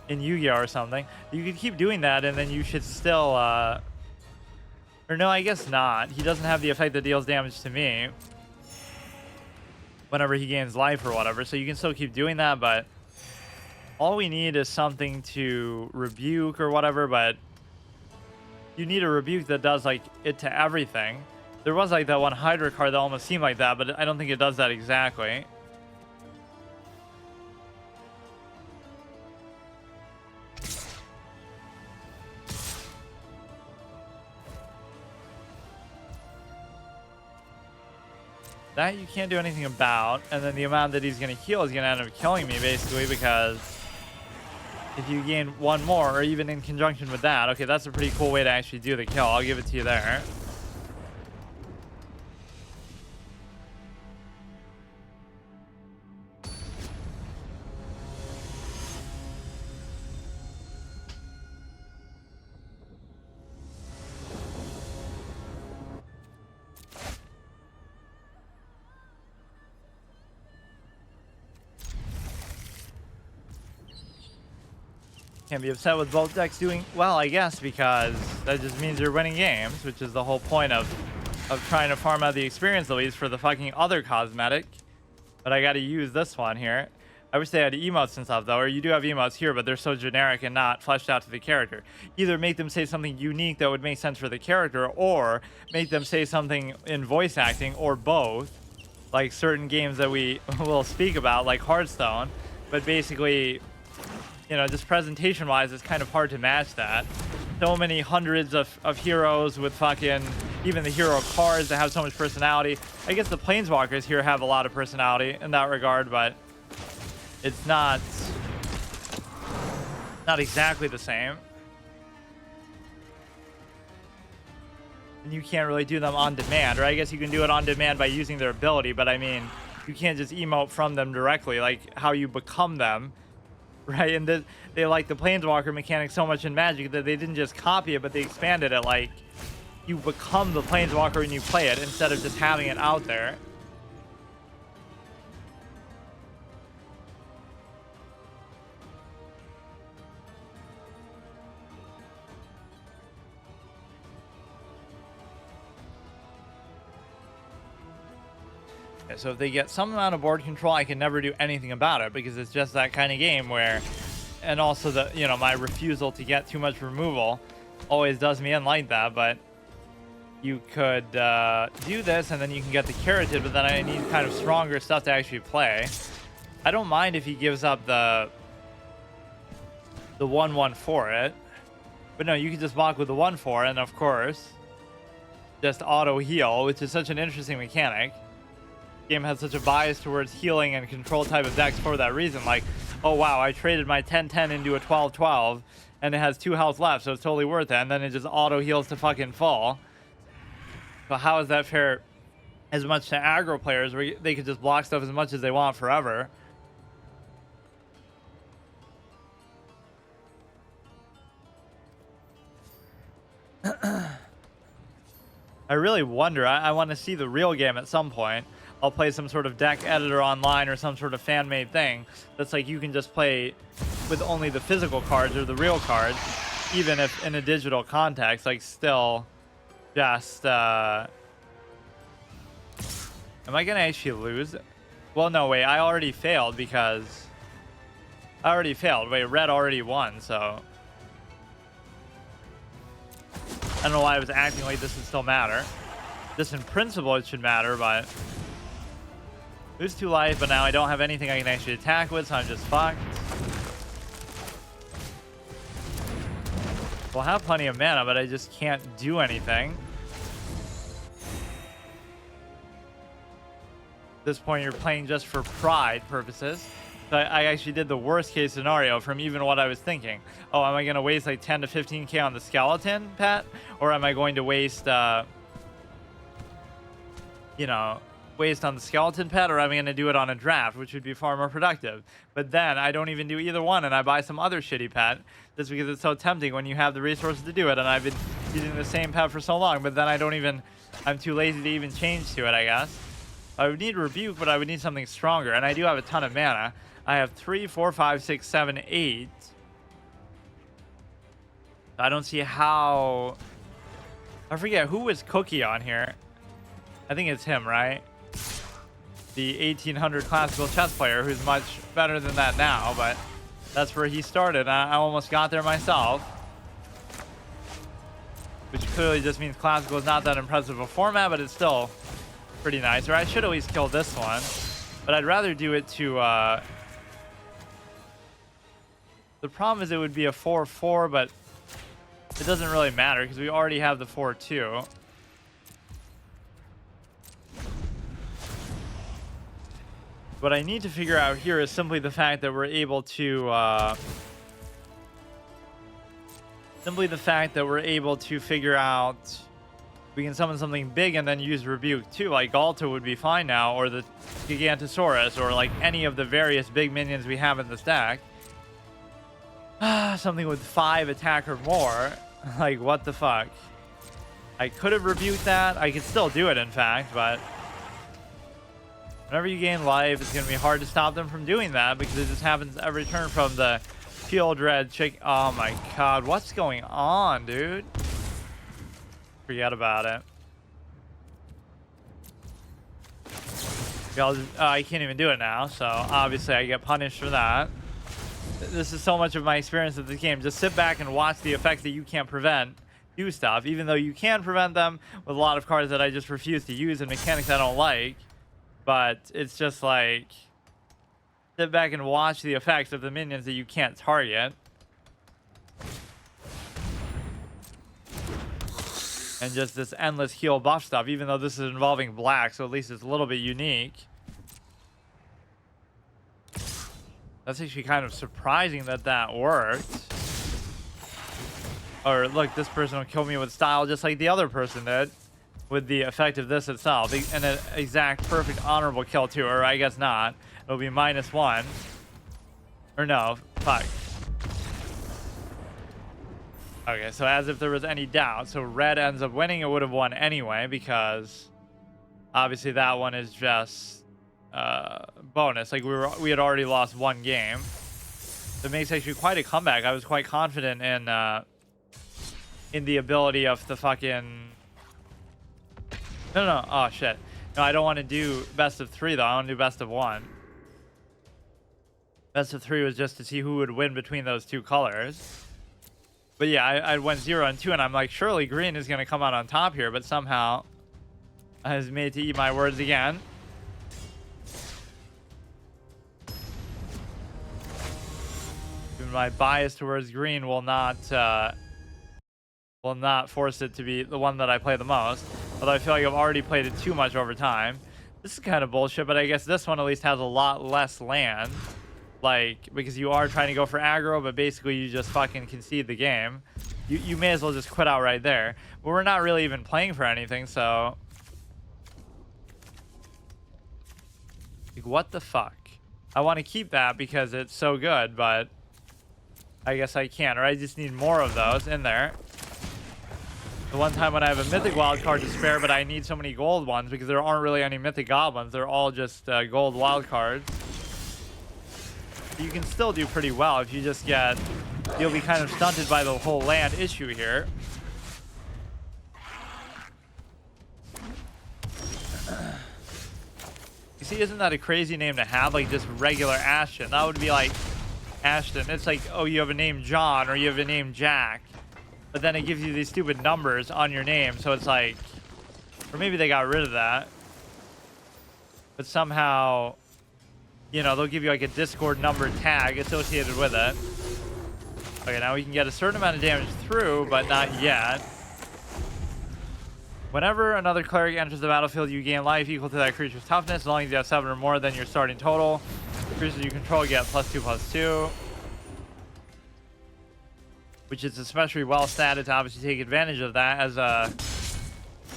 Yu-Gi-Oh! Or something. You could keep doing that and then you should still or no, I guess not. He doesn't have the effect that deals damage to me whenever he gains life or whatever, so you can still keep doing that, but all we need is something to rebuke or whatever, but you need a rebuke that does like it to everything. There was like that one Hydra card that almost seemed like that, but I don't think it does that exactly. That you can't do anything about, and then the amount that he's going to heal is going to end up killing me, basically, because if you gain 1 more, or even in conjunction with that, okay, that's a pretty cool way to actually do the kill. I'll give it to you there. Can't be upset with both decks doing well, I guess, because that just means you're winning games, which is the whole point of trying to farm out the experience at least for the fucking other cosmetic. But I gotta use this one here. I wish they had emotes and stuff, though, or you do have emotes here, but they're so generic and not fleshed out to the character. Either make them say something unique that would make sense for the character, or make them say something in voice acting, or both. Like certain games that we will speak about, like Hearthstone, but basically, you know, just presentation-wise, it's kind of hard to match that. So many hundreds of heroes with fucking, even the hero cards that have so much personality. I guess the planeswalkers here have a lot of personality in that regard, but it's not exactly the same. And you can't really do them on demand, or I guess you can do it on demand by using their ability, but I mean, you can't just emote from them directly, like how you become them, right? And they like the planeswalker mechanic so much in Magic that they didn't just copy it, but they expanded it. Like, you become the planeswalker when you play it instead of just having it out there. So if they get some amount of board control, I can never do anything about it, because it's just that kind of game where, and also the, you know, my refusal to get too much removal always does me in like that. But you could do this, and then you can get the Keratin, but then I need kind of stronger stuff to actually play. I don't mind if he gives up the 1/1 for it, but no, you can just block with the 1/4, and of course, just auto heal, which is such an interesting mechanic. Game has such a bias towards healing and control type of decks for that reason. Like, oh wow, I traded my 10/10 into a 12/12 and it has 2 health left, so it's totally worth it, and then it just auto heals to fucking fall. But how is that fair as much to aggro players where they could just block stuff as much as they want forever? I really wonder. I want to see the real game at some point. I'll play some sort of deck editor online or some sort of fan-made thing that's like you can just play with only the physical cards or the real cards, even if in a digital context. Like, still just am I gonna actually lose? Well, no, wait, I already failed because wait, red already won, so I don't know why I was acting like this would still matter. This in principle it should matter, but lose 2 life, but now I don't have anything I can actually attack with, so I'm just fucked. We'll have plenty of mana, but I just can't do anything. At this point, you're playing just for pride purposes. So I actually did the worst case scenario from even what I was thinking. Oh, am I going to waste like 10 to 15k on the skeleton pet? Or am I going to waste, waste on the skeleton pet, or am I going to do it on a draft, which would be far more productive? But then I don't even do either one, and I buy some other shitty pet just because it's so tempting when you have the resources to do it. And I've been using the same pet for so long, but then I'm too lazy to even change to it, I guess. I would need Rebuke, but I would need something stronger, and I do have a ton of mana. I have 3, 4, 5, 6, 7, 8. I don't see how. I forget who was Cookie on here. I think it's him, right? The 1800 classical chess player, who's much better than that now, but that's where he started. I almost got there myself, which clearly just means classical is not that impressive a format, but it's still pretty nice. Or I should always kill this one, but I'd rather do it to the problem is it would be a 4/4, but it doesn't really matter because we already have the 4/2. What I need to figure out here is simply the fact that we're able to figure out we can summon something big and then use Rebuke too. Like Galta would be fine now, or the Gigantosaurus, or like any of the various big minions we have in this deck. Something with 5 attack or more. Like, what the fuck? I could have rebuked that. I could still do it, in fact, but whenever you gain life, it's going to be hard to stop them from doing that because it just happens every turn from the Field Red chick. Oh my god, what's going on, dude? Forget about it. I can't even do it now, so obviously I get punished for that. This is so much of my experience of the game. Just sit back and watch the effects that you can't prevent do stuff, even though you can prevent them with a lot of cards that I just refuse to use and mechanics I don't like. But it's just like, sit back and watch the effects of the minions that you can't target. and just this endless heal buff stuff, even though this is involving black, so at least it's a little bit unique. That's actually kind of surprising that that worked. Or look, this person will kill me with style just like the other person did with the effect of this itself. And an exact perfect honorable kill too, or I guess not. It'll be -1. Or no, fuck. Okay, so as if there was any doubt. So red ends up winning. It would have won anyway because obviously that one is just bonus. Like we had already lost one game. So it makes actually quite a comeback. I was quite confident in the ability of the fucking... No. Oh, shit. No, I don't want to do best of 3, though. I want to do best of 1. Best of 3 was just to see who would win between those two colors. But yeah, I went 0 and 2, and I'm like, surely green is going to come out on top here, but somehow I was made to eat my words again. Even my bias towards green will not force it to be the one that I play the most. Although I feel like I've already played it too much over time. This is kind of bullshit, but I guess this one at least has a lot less land. Like, because you are trying to go for aggro, but basically you just fucking concede the game. You may as well just quit out right there. But we're not really even playing for anything, so... Like, what the fuck? I want to keep that because it's so good, but... I guess I can't, or I just need more of those in there. The one time when I have a mythic wild card to spare, but I need so many gold ones because there aren't really any mythic goblins. They're all just gold wild cards. You can still do pretty well if you just get... You'll be kind of stunted by the whole land issue here. You see, isn't that a crazy name to have? Like just regular Ashton. That would be like Ashton. It's like, oh, you have a name John or you have a name Jack. But then it gives you these stupid numbers on your name. So it's like... Or maybe they got rid of that. But somehow... You know, they'll give you like a Discord number tag associated with it. Okay, now we can get a certain amount of damage through, but not yet. Whenever another cleric enters the battlefield, you gain life equal to that creature's toughness, as long as you have 7 or more than your starting total. Creatures you control get +2/+2. Which is especially well statted to obviously take advantage of that as a,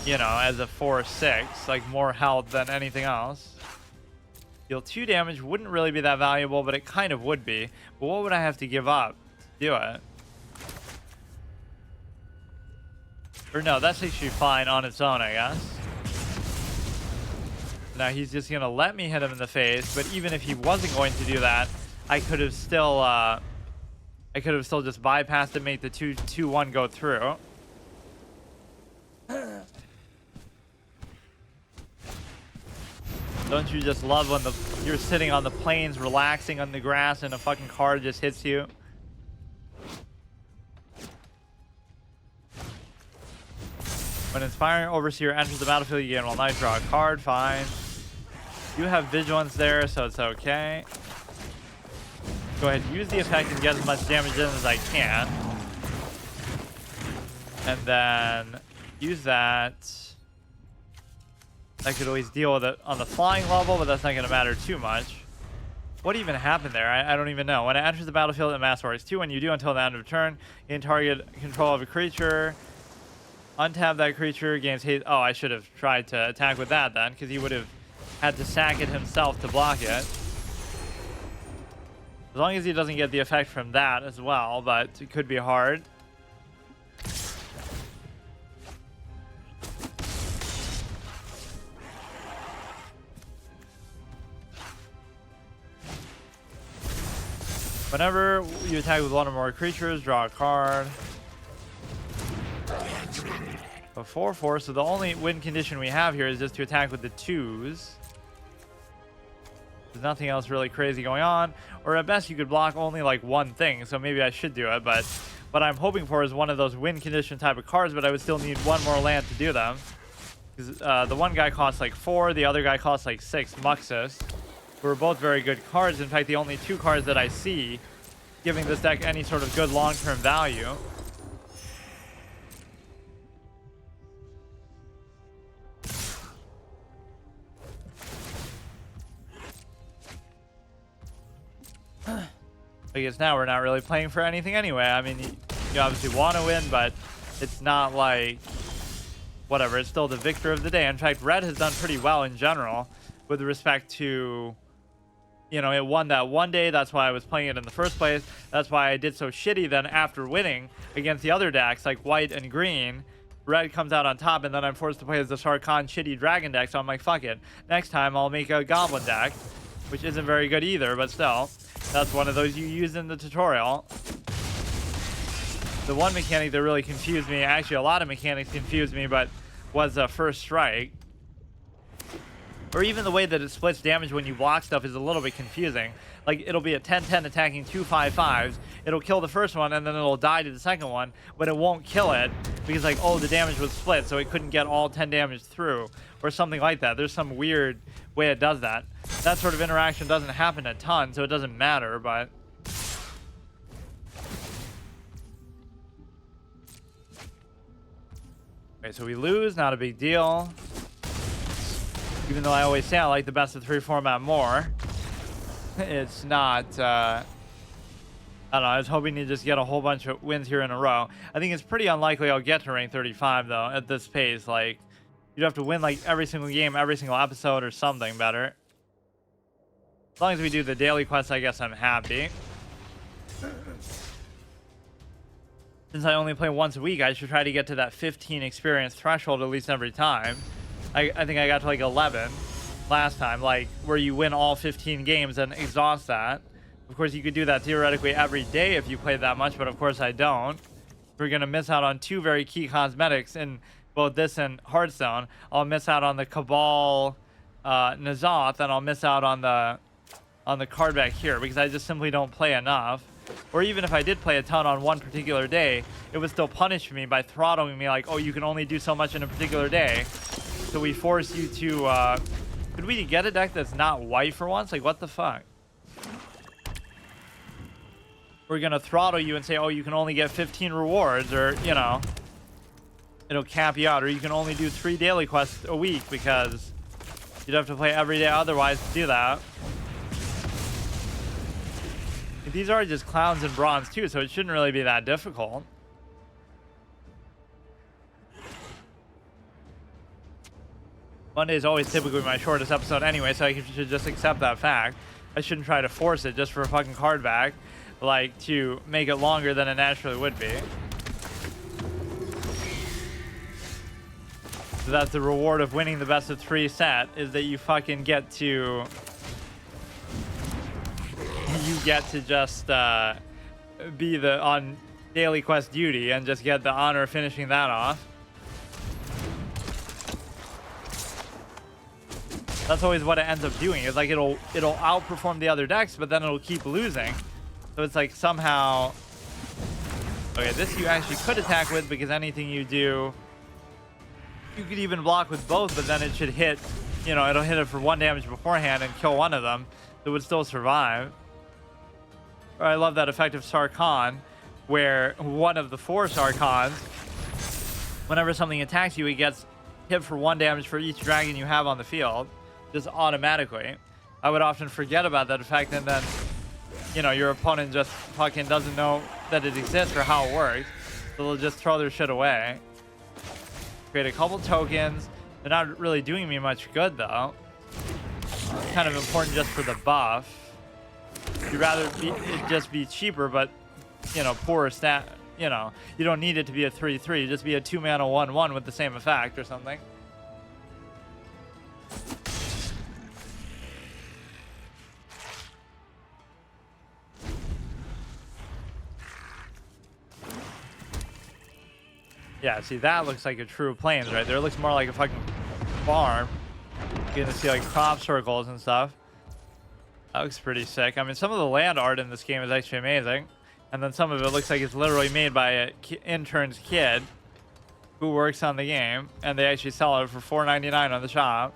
you know, as a 4/6, like more health than anything else. Deal 2 damage wouldn't really be that valuable, but it kind of would be. But what would I have to give up to do it? Or no, that's actually fine on its own, I guess. Now he's just gonna let me hit him in the face, but even if he wasn't going to do that, I could have still just bypassed it, make the 2/2/1 go through. Don't you just love when you're sitting on the plains, relaxing on the grass, and a fucking card just hits you? When Inspiring Overseer enters the battlefield, you gain 1 life, draw a card. Fine. You have Vigilance there, so it's okay. Go ahead and use the effect and get as much damage in as I can. And then use that. I could always deal with it on the flying level, but that's not going to matter too much. What even happened there? I don't even know. When it enters the battlefield, it mass force 2. When you do until the end of turn, gain target control of a creature. Untap that creature, gains haste. Oh, I should have tried to attack with that then, because he would have had to sack it himself to block it. As long as he doesn't get the effect from that as well, but it could be hard. Whenever you attack with 1 or more creatures, draw a card. A 4/4, so the only win condition we have here is just to attack with the 2s. There's nothing else really crazy going on. Or at best, you could block only like 1 thing, so maybe I should do it. But what I'm hoping for is one of those win condition type of cards, but I would still need 1 more land to do them. Because the one guy costs like 4, the other guy costs like 6 Muxus. Who are both very good cards. In fact, the only 2 cards that I see giving this deck any sort of good long-term value. I guess now we're not really playing for anything anyway. I mean, you obviously want to win, but it's not like whatever. It's still the victor of the day. In fact, red has done pretty well in general with respect to, you know, it won that one day. That's why I was playing it in the first place. That's why I did so shitty then after winning against the other decks like white and green. Red comes out on top, and then I'm forced to play as the Sarkhan shitty dragon deck. So I'm like, fuck it. Next time I'll make a goblin deck, which isn't very good either, but still. That's one of those you use in the tutorial. The one mechanic that really confused me, actually a lot of mechanics confused me, but was first strike. Or even the way that it splits damage when you block stuff is a little bit confusing. Like, it'll be a 10-10 attacking 2 5-5s. It'll kill the first one, and then it'll die to the second one, but it won't kill it because, like, oh, the damage was split, so it couldn't get all 10 damage through, or something like that. There's some weird way it does that. That sort of interaction doesn't happen a ton, so it doesn't matter, but... Okay, so we lose, not a big deal. Even though I always say I like the best of 3 format more, it's not, I don't know, I was hoping to just get a whole bunch of wins here in a row. I think it's pretty unlikely I'll get to rank 35, though, at this pace. Like, you'd have to win, like, every single game, every single episode, or something better. As long as we do the daily quests, I guess I'm happy. Since I only play once a week, I should try to get to that 15 experience threshold at least every time. I think I got to like 11 last time, like where you win all 15 games and exhaust that. Of course, you could do that theoretically every day if you played that much, but of course I don't. We're going to miss out on 2 very key cosmetics in both this and Hearthstone. I'll miss out on the Cabal N'Zoth, and I'll miss out on the card back here because I just simply don't play enough. Or even if I did play a ton on one particular day, it would still punish me by throttling me like, oh, you can only do so much in a particular day. So we force you to, could we get a deck that's not white for once? Like, what the fuck? We're gonna throttle you and say, oh, you can only get 15 rewards, or, you know, it'll cap you out, or you can only do 3 daily quests a week because you'd have to play every day otherwise to do that. These are just clowns in bronze too, so it shouldn't really be that difficult. Monday is always typically my shortest episode anyway, so I should just accept that fact. I shouldn't try to force it just for a fucking card back, like to make it longer than it naturally would be. So that's the reward of winning the best of 3 set, is that you fucking get to... You get to just be on daily quest duty and just get the honor of finishing that off. That's always what it ends up doing. Is like it'll outperform the other decks, but then it'll keep losing. So it's like somehow, okay, this you actually could attack with because anything you do, you could even block with both, but then it should hit, you know, it'll hit it for 1 damage beforehand and kill one of them. It would still survive. Or I love that effect of Sarkhan, where one of the 4 Sarkhans, whenever something attacks you, it gets hit for 1 damage for each dragon you have on the field. Just automatically. I would often forget about that effect, and then, you know, your opponent just fucking doesn't know that it exists or how it works. So they'll just throw their shit away. Create a couple tokens. They're not really doing me much good, though. It's kind of important just for the buff. You'd rather it just be cheaper, but, you know, poorer stat. You know, you don't need it to be a 3/3. Just be a 2-mana 1/1 with the same effect or something. Yeah, see, that looks like a true plains right there. It looks more like a fucking farm. You're gonna see like crop circles and stuff. That looks pretty sick. I mean, some of the land art in this game is actually amazing. And then some of it looks like it's literally made by an intern's kid who works on the game. And they actually sell it for $4.99 on the shop.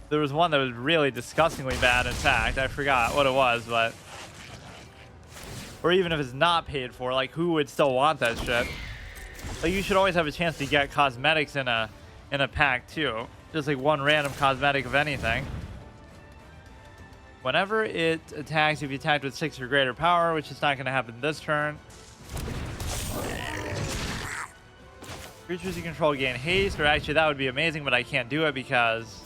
There was one that was really disgustingly bad, in fact. I forgot what it was, but... Or even if it's not paid for, like, who would still want that shit? Like, you should always have a chance to get cosmetics in a pack, too. Just, like, one random cosmetic of anything. Whenever it attacks, if you attacked with 6 or greater power, which is not going to happen this turn. Creatures you control gain haste, or actually that would be amazing, but I can't do it because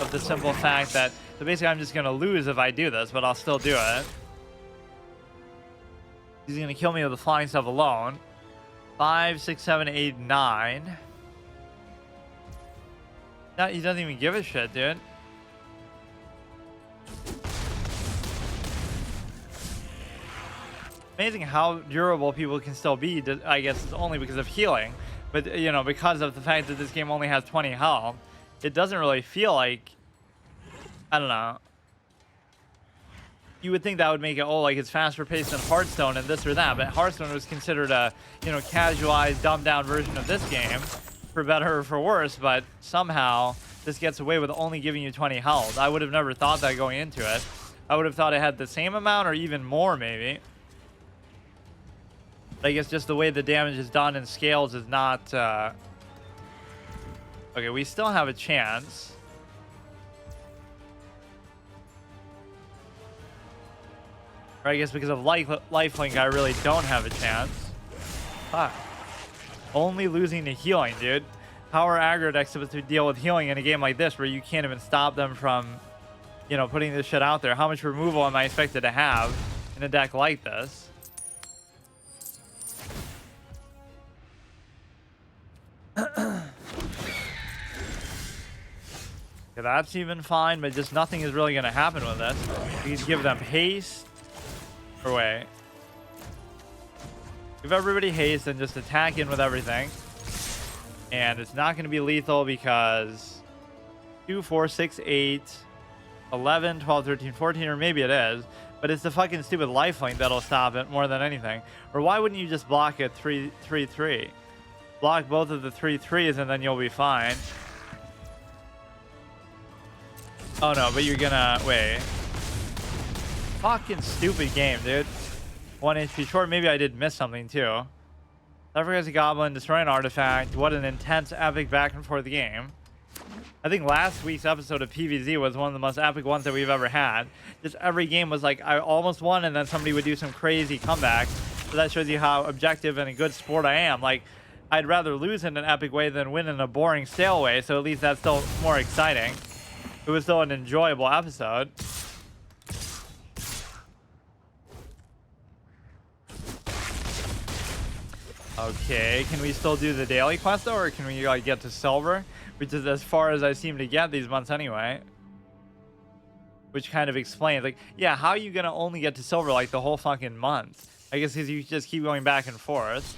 of the simple fact that, so basically I'm just going to lose if I do this, but I'll still do it. He's going to kill me with the flying stuff alone. 5, 6, 7, 8, 9. No, he doesn't even give a shit, dude. Amazing how durable people can still be. I guess it's only because of healing, but you know, because of the fact that this game only has 20 health, it doesn't really feel like, I don't know. You would think that would make it, oh, like it's faster paced than Hearthstone and this or that, but Hearthstone was considered a, you know, casualized, dumbed down version of this game, for better or for worse, but somehow this gets away with only giving you 20 health. I would have never thought that going into it. I would have thought it had the same amount or even more, maybe. I guess just the way the damage is done and scales is not... Okay, we still have a chance. Or I guess because of lifelink, I really don't have a chance. Fuck. Only losing to healing, dude. How are aggro decks supposed to deal with healing in a game like this where you can't even stop them from, you know, putting this shit out there? How much removal am I expected to have in a deck like this? Okay, that's even fine, but just nothing is really going to happen with this. You can give them haste. Or wait. Give everybody haste and just attack in with everything. And it's not going to be lethal because 2, 4, 6, 8, 11, 12, 13, 14, or maybe it is. But it's the fucking stupid lifelink that'll stop it more than anything. Or why wouldn't you just block it 3, 3, 3? Block both of the 3/3s and then you'll be fine. Oh no, but you're gonna... Wait. Fucking stupid game, dude. 1 HP short. Maybe I did miss something too. Sacrifice a goblin, destroy an artifact. What an intense, epic back and forth game. I think last week's episode of PvZ was one of the most epic ones that we've ever had. Just every game was like, I almost won, and then somebody would do some crazy comeback. So that shows you how objective and a good sport I am. Like, I'd rather lose in an epic way than win in a boring, stale way. So at least that's still more exciting. It was still an enjoyable episode. Okay, can we still do the daily quest though, or can we like get to silver? Which is as far as I seem to get these months anyway. Which kind of explains, like, yeah, how are you gonna only get to silver like the whole fucking month? I guess because you just keep going back and forth.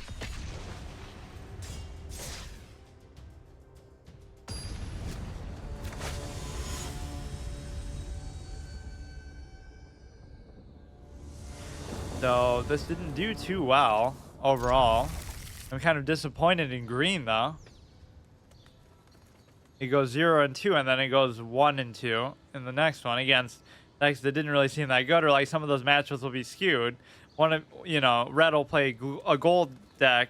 So this didn't do too well overall. I'm kind of disappointed in green though. It goes 0 and 2, and then it goes 1 and 2 in the next one against decks that didn't really seem that good, or like some of those matchups will be skewed. One of, you know, red will play a gold deck,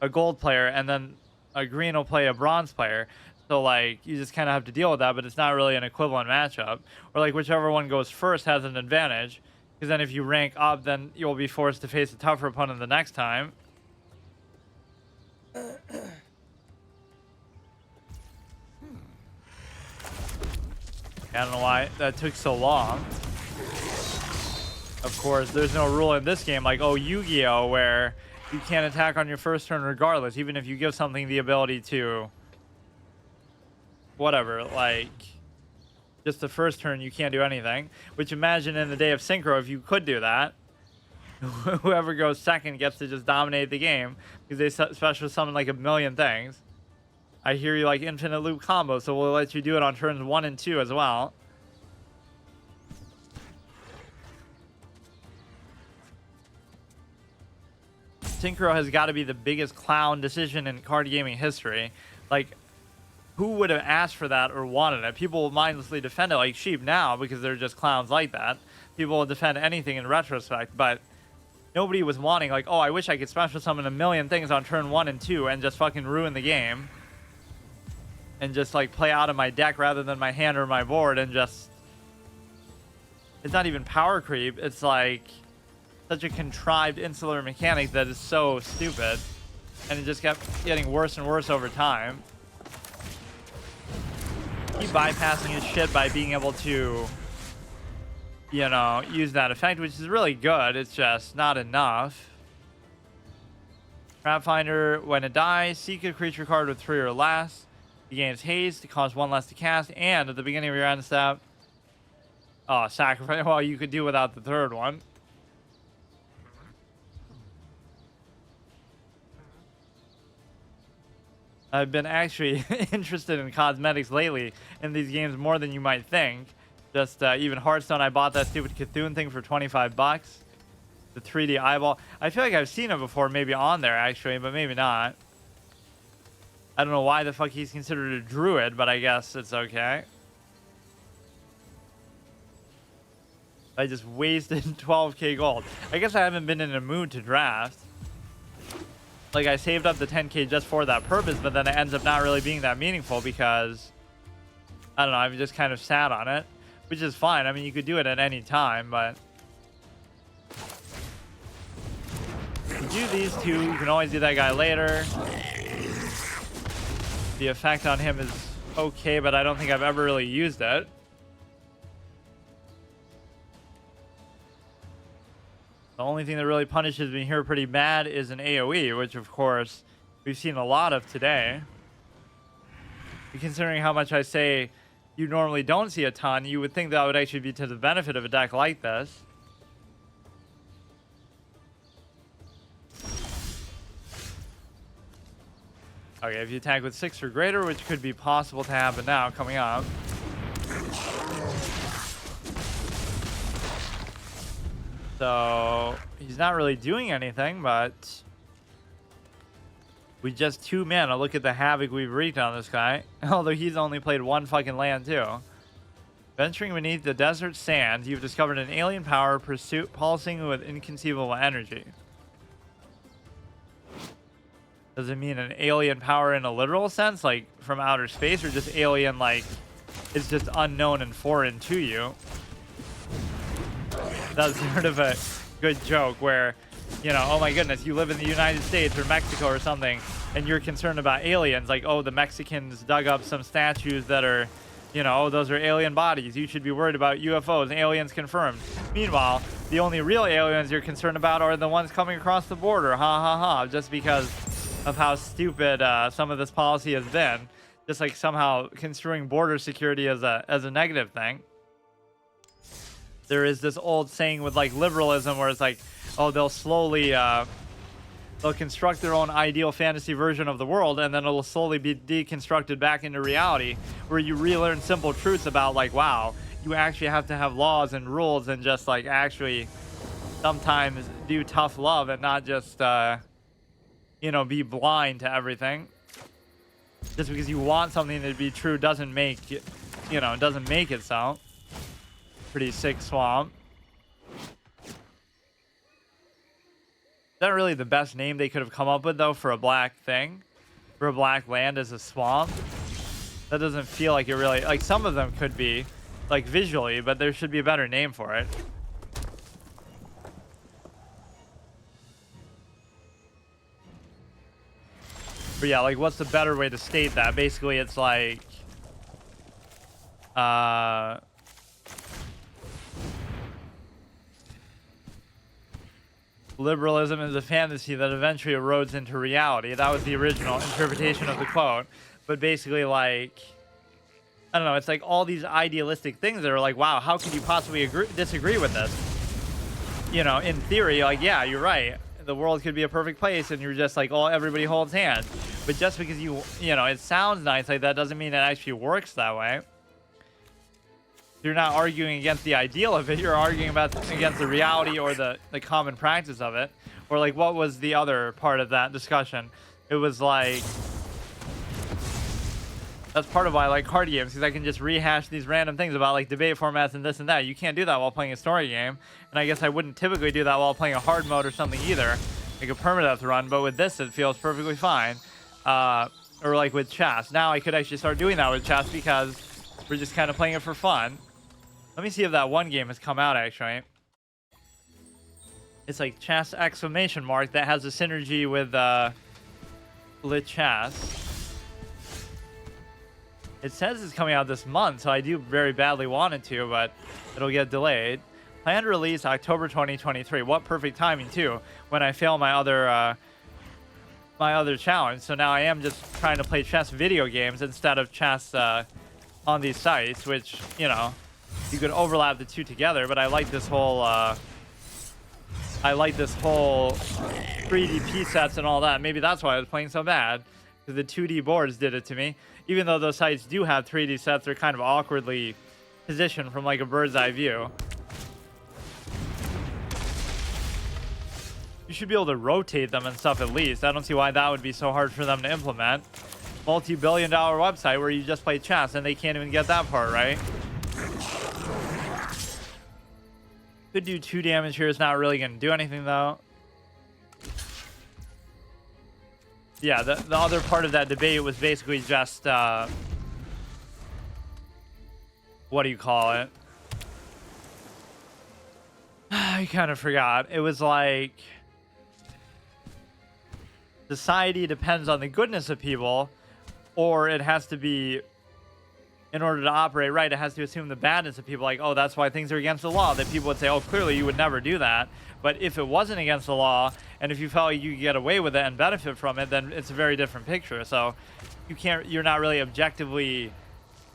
a gold player, and then a green will play a bronze player. So like you just kind of have to deal with that, but it's not really an equivalent matchup. Or like whichever one goes first has an advantage, because then if you rank up, then you'll be forced to face a tougher opponent the next time. I don't know why that took so long. Of course, there's no rule in this game like, oh, Yu-Gi-Oh, where you can't attack on your first turn regardless, even if you give something the ability to... Whatever, like... Just the first turn, you can't do anything. Which, imagine in the day of Synchro, if you could do that, whoever goes second gets to just dominate the game, because they special summon like a million things. I hear you like infinite loop combo, so we'll let you do it on turns 1 and 2 as well. Synchro has got to be the biggest clown decision in card gaming history. Like, who would have asked for that or wanted it? People will mindlessly defend it like sheep now because they're just clowns like that. People will defend anything in retrospect, but nobody was wanting like, oh, I wish I could special summon a million things on turn 1 and 2 and just fucking ruin the game. And just like play out of my deck rather than my hand or my board and just It's not even power creep. It's like such a contrived insular mechanic that is so stupid. And it just kept getting worse and worse over time. Keep bypassing his shit by being able to, you know, use that effect, which is really good. It's just not enough. Trap Finder, when it dies, seek a creature card with 3 or less. He gains haste to cost 1 less to cast, and at the beginning of your end step, oh, sacrifice. Well, you could do without the 3rd one. I've been actually interested in cosmetics lately in these games more than you might think. Just even Hearthstone, I bought that stupid Cthulhu thing for 25 bucks. The 3D eyeball. I feel like I've seen it before, maybe on there actually, but maybe not. I don't know why the fuck he's considered a druid, but I guess it's okay. I just wasted 12k gold. I guess I haven't been in a mood to draft. Like, I saved up the 10k just for that purpose, but then it ends up not really being that meaningful because, I don't know, I've just kind of sat on it, which is fine. I mean, you could do it at any time, but you do these two, you can always do that guy later. The effect on him is okay, but I don't think I've ever really used it. The only thing that really punishes me here pretty bad is an AoE, which of course we've seen a lot of today. Considering how much I say you normally don't see a ton, you would think that would actually be to the benefit of a deck like this. Okay, if you attack with 6 or greater, which could be possible to happen now, coming up. So, he's not really doing anything, but we just 2 mana. Look at the havoc we've wreaked on this guy. Although he's only played 1 fucking land, too. Venturing beneath the desert sands, you've discovered an alien power pulsing with inconceivable energy. Does it mean an alien power in a literal sense, like from outer space, or just alien, like it's just unknown and foreign to you? That's sort of a good joke where, you know, oh my goodness, you live in the United States or Mexico or something, and you're concerned about aliens. Like, oh, the Mexicans dug up some statues that are, you know, oh, those are alien bodies. You should be worried about UFOs, aliens confirmed. Meanwhile, the only real aliens you're concerned about are the ones coming across the border. Ha ha ha. Just because of how stupid some of this policy has been, just like somehow construing border security as a negative thing. There is this old saying with like liberalism where it's like, oh, they'll slowly they'll construct their own ideal fantasy version of the world, and then it'll slowly be deconstructed back into reality, where you relearn simple truths about like, wow, you actually have to have laws and rules and just like actually sometimes do tough love and not just you know, be blind to everything. Just because you want something to be true doesn't make it, you know, doesn't make it so. Pretty sick swamp. Is that really the best name they could have come up with, though, for a black thing? For a black land as a swamp? That doesn't feel like it really... Like, some of them could be, like, visually, but there should be a better name for it. But yeah, like, what's the better way to state that? Basically, it's like... liberalism is a fantasy that eventually erodes into reality. That was the original interpretation of the quote. But basically, like... I don't know, it's like all these idealistic things that are like, wow, how could you possibly disagree with this? You know, in theory, like, yeah, you're right. The world could be a perfect place, and you're just like, oh, everybody holds hands. But just because you know, it sounds nice like that doesn't mean it actually works that way. You're not arguing against the ideal of it. You're arguing against the reality or the common practice of it. Or like, what was the other part of that discussion? It was like... That's part of why I like card games, because I can just rehash these random things about like debate formats and this and that. You can't do that while playing a story game. And I guess I wouldn't typically do that while playing a hard mode or something either. Like a permadeath run, but with this it feels perfectly fine. Or like with chess. Now I could actually start doing that with chess because we're just kind of playing it for fun. Let me see if that one game has come out, actually. It's like chess exclamation mark that has a synergy with Le Chess. It says it's coming out this month, so I do very badly want it to, but it'll get delayed. Planned release October 2023. What perfect timing too, when I fail my other challenge. So now I am just trying to play chess video games instead of chess on these sites, which, you know, you could overlap the two together. But I like this whole 3D piece sets and all that. Maybe that's why I was playing so bad, because the 2D boards did it to me. Even though those sites do have 3D sets, they're kind of awkwardly positioned from like a bird's eye view. You should be able to rotate them and stuff at least. I don't see why that would be so hard for them to implement. Multi-billion-dollar website where you just play chess and they can't even get that part right. Could do 2 damage here. It's not really going to do anything though. Yeah, the other part of that debate was basically just what do you call it? I kind of forgot. It was like society depends on the goodness of people, or it has to be, in order to operate right, it has to assume the badness of people. Like, oh, that's why things are against the law. That people would say, oh, clearly you would never do that. But if it wasn't against the law, and if you felt like you could get away with it and benefit from it, then it's a very different picture. So you're not really objectively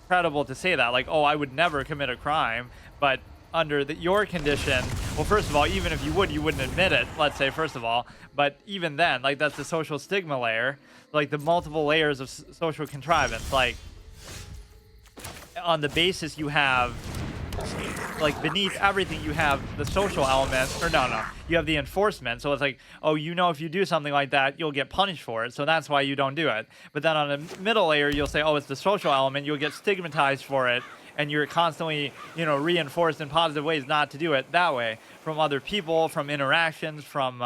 credible to say that. Like, oh, I would never commit a crime. But under your condition, well, first of all, even if you would, you wouldn't admit it, let's say, first of all. But even then, like, that's the social stigma layer, like the multiple layers of social contrivance. Like, on the basis you have, like, beneath everything you have the social element, or no, you have the enforcement. So it's like, oh, you know, if you do something like that, you'll get punished for it, so that's why you don't do it. But then on the middle layer, you'll say, oh, it's the social element, you'll get stigmatized for it, and you're constantly, you know, reinforced in positive ways not to do it that way, from other people, from interactions, from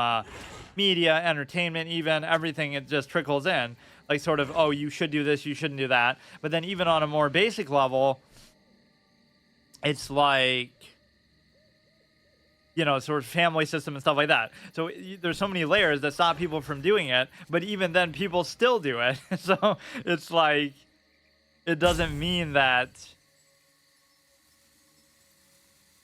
media, entertainment, even everything. It just trickles in, like, sort of, oh, you should do this, you shouldn't do that. But then even on a more basic level, it's like, you know, sort of family system and stuff like that. So there's so many layers that stop people from doing it, but even then people still do it. So it's like, it doesn't mean that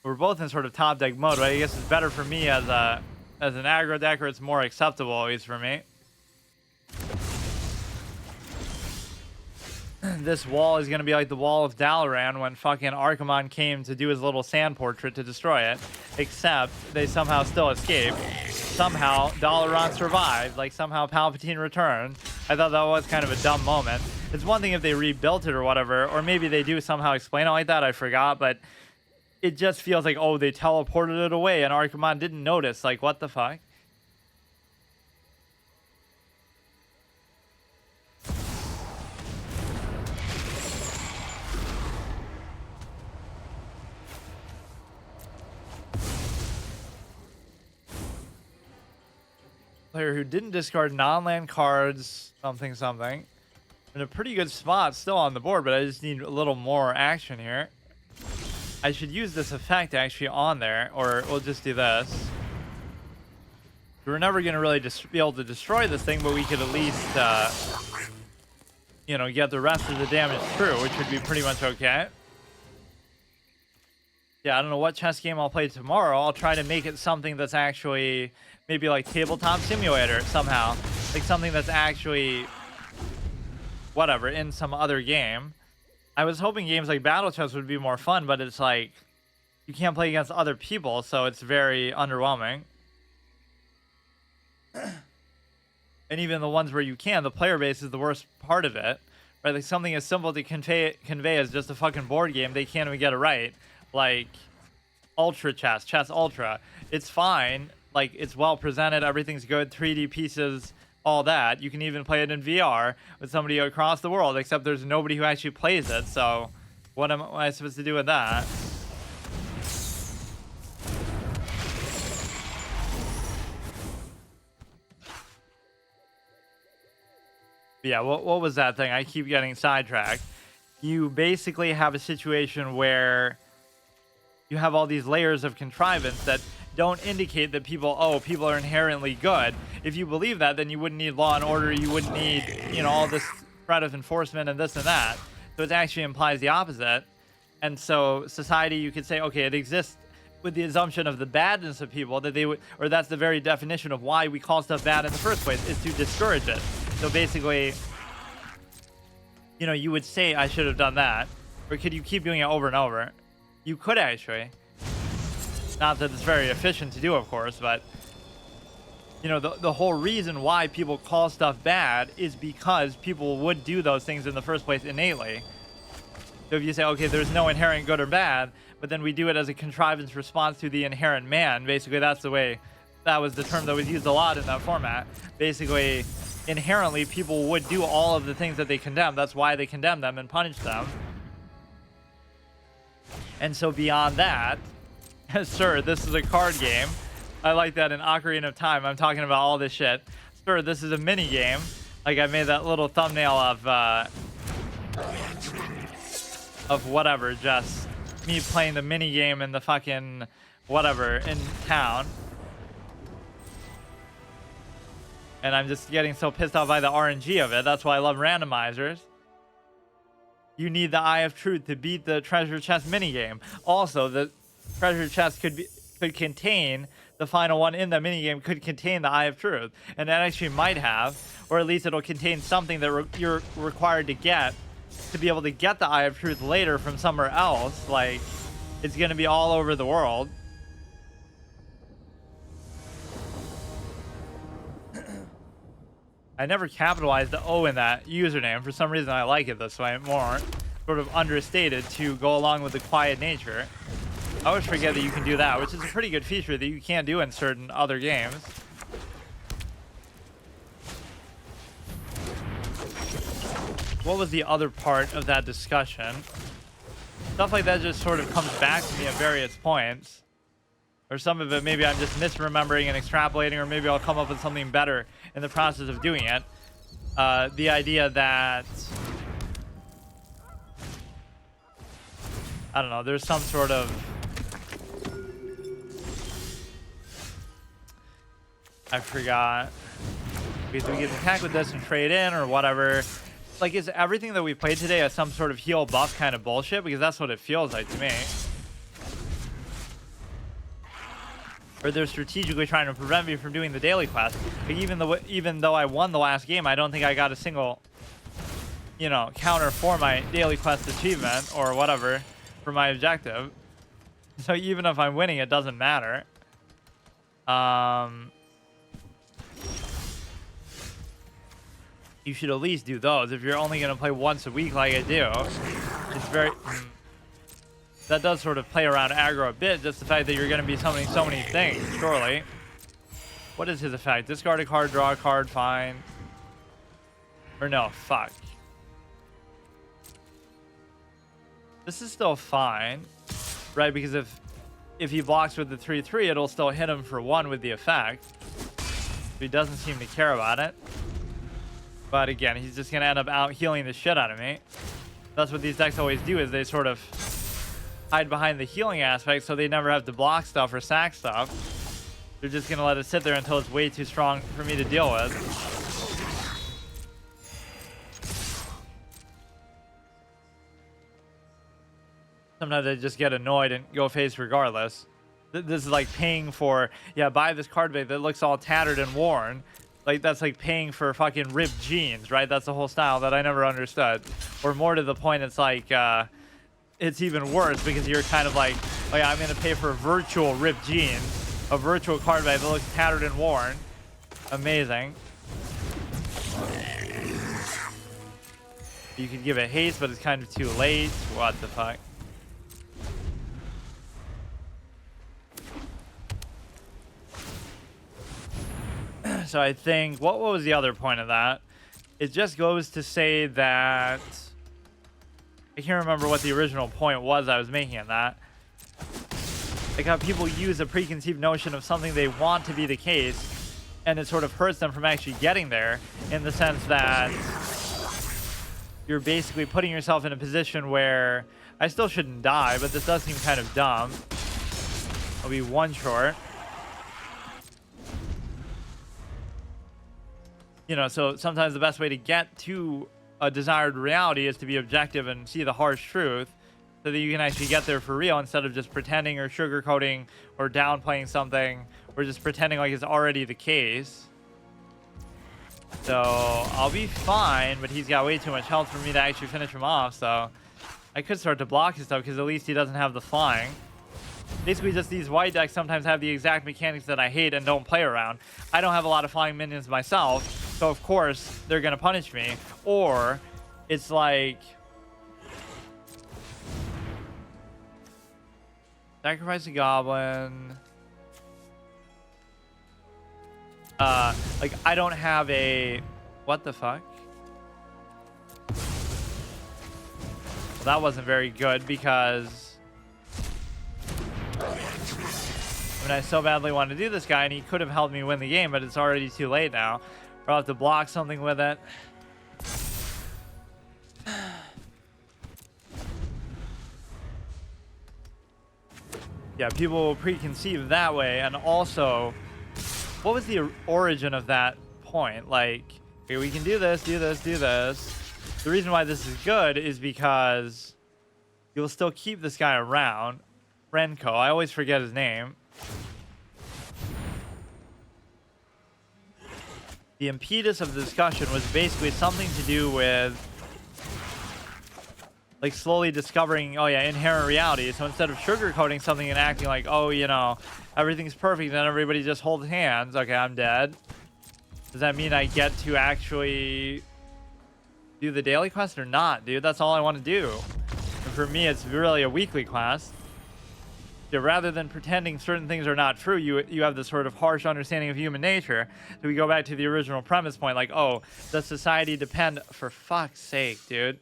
we're both in sort of top deck mode, but I guess it's better for me as an aggro decker. It's more acceptable, at least for me. This wall is going to be like the wall of Dalaran when fucking Archimonde came to do his little sand portrait to destroy it. Except they somehow still escaped. Somehow Dalaran survived. Like, somehow Palpatine returned. I thought that was kind of a dumb moment. It's one thing if they rebuilt it or whatever, or maybe they do somehow explain it like that. I forgot, but it just feels like, oh, they teleported it away and Archimonde didn't notice. Like, what the fuck? Player who didn't discard non-land cards, something. In a pretty good spot still on the board, but I just need a little more action here. I should use this effect actually on there, or we'll just do this. We're never going to really be able to destroy this thing, but we could at least, you know, get the rest of the damage through, which would be pretty much okay. Yeah, I don't know what chess game I'll play tomorrow. I'll try to make it something that's actually maybe like Tabletop Simulator somehow. Like something that's actually, whatever, in some other game. I was hoping games like Battle Chess would be more fun, but it's like, you can't play against other people, so it's very underwhelming. And even the ones where you can, the player base is the worst part of it. Right? Like something as simple to convey as just a fucking board game, they can't even get it right. Like Ultra Chess, Chess Ultra. It's fine. Like, it's well presented, everything's good, 3D pieces, all that. You can even play it in VR with somebody across the world, except there's nobody who actually plays it. So what am I supposed to do with that? Yeah, what was that thing? I keep getting sidetracked. You basically have a situation where you have all these layers of contrivance that don't indicate that people are inherently good. If you believe that, then you wouldn't need law and order, you wouldn't need, you know, all this threat of enforcement and this and that. So it actually implies the opposite. And so society, you could say, okay, it exists with the assumption of the badness of people, that they would, or that's the very definition of why we call stuff bad in the first place, is to discourage it. So basically, you know, you would say, I should have done that. Or could you keep doing it over and over? You could actually. Not that it's very efficient to do, of course, but, you know, the whole reason why people call stuff bad is because people would do those things in the first place innately. So if you say, okay, there's no inherent good or bad, but then we do it as a contrivance response to the inherent man, basically that's the way, that was the term that was used a lot in that format. Basically, inherently, people would do all of the things that they condemn. That's why they condemn them and punish them. And so beyond that, sir, this is a card game. I like that in Ocarina of Time. I'm talking about all this shit. Sir, this is a mini game. Like I made that little thumbnail of whatever, just me playing the mini game in the fucking whatever in town. And I'm just getting so pissed off by the RNG of it. That's why I love randomizers. You need the Eye of Truth to beat the treasure chest minigame. Also, the treasure chest could contain the final one in the minigame, could contain the Eye of Truth. And that actually might have, or at least it'll contain something that you're required to get to be able to get the Eye of Truth later from somewhere else. Like, it's going to be all over the world. I never capitalized the O in that username. For some reason, I like it this way more. Sort of understated to go along with the quiet nature. I always forget that you can do that, which is a pretty good feature that you can't do in certain other games. What was the other part of that discussion? Stuff like that just sort of comes back to me at various points. Or some of it, maybe I'm just misremembering and extrapolating, or maybe I'll come up with something better in the process of doing it. The idea that, I don't know, there's some sort of, I forgot. Because we get attacked with this and trade in or whatever. Like, is everything that we played today as some sort of heal buff kind of bullshit? Because that's what it feels like to me. Or they're strategically trying to prevent me from doing the daily quest. Like, even though I won the last game, I don't think I got a single, you know, counter for my daily quest achievement or whatever for my objective. So even if I'm winning, it doesn't matter. You should at least do those if you're only going to play once a week like I do. It's very... That does sort of play around aggro a bit, just the fact that you're going to be summoning so many things, surely. What is his effect? Discard a card, draw a card, fine. Or no, fuck. This is still fine, right? Because if he blocks with the 3/3, it'll still hit him for 1 with the effect. He doesn't seem to care about it. But again, he's just going to end up out healing the shit out of me. That's what these decks always do, is they sort of hide behind the healing aspect so they never have to block stuff or sack stuff. They're just going to let it sit there until it's way too strong for me to deal with. Sometimes I just get annoyed and go face regardless. This is like paying for, yeah, buy this card bait that looks all tattered and worn. Like, that's like paying for fucking ripped jeans, right? That's the whole style that I never understood. Or more to the point, it's like, it's even worse because you're kind of like, oh yeah, I'm going to pay for virtual ripped jeans, a virtual card bait that looks tattered and worn. Amazing. You could give it haste, but it's kind of too late. What the fuck? So I think, what was the other point of that? It just goes to say that, I can't remember what the original point was I was making in that. Like how people use a preconceived notion of something they want to be the case, and it sort of hurts them from actually getting there, in the sense that you're basically putting yourself in a position where, I still shouldn't die, but this does seem kind of dumb. I'll be one short. You know, so sometimes the best way to get to a desired reality is to be objective and see the harsh truth so that you can actually get there for real instead of just pretending or sugarcoating or downplaying something or just pretending like it's already the case. So I'll be fine, but he's got way too much health for me to actually finish him off. So I could start to block his stuff because at least he doesn't have the flying. Basically, just these white decks sometimes have the exact mechanics that I hate and don't play around. I don't have a lot of flying minions myself, so of course they're going to punish me. Or it's like... sacrifice a goblin. Like, I don't have a... what the fuck? Well, that wasn't very good because... I mean, I so badly want to do this guy, and he could have helped me win the game, but it's already too late now. Or I'll have to block something with it. Yeah, people will preconceive that way. And also, what was the origin of that point? Like, okay, we can do this, do this, do this. The reason why this is good is because you'll still keep this guy around. Renko, I always forget his name. The impetus of the discussion was basically something to do with like slowly discovering, oh yeah, inherent reality. So instead of sugarcoating something and acting like, oh, you know, everything's perfect and everybody just holds hands. Okay, I'm dead. Does that mean I get to actually do the daily quest or not, dude? That's all I want to do. And for me, it's really a weekly quest. Yeah, rather than pretending certain things are not true, you have this sort of harsh understanding of human nature. So we go back to the original premise point, like, oh, does society depend... for fuck's sake, dude.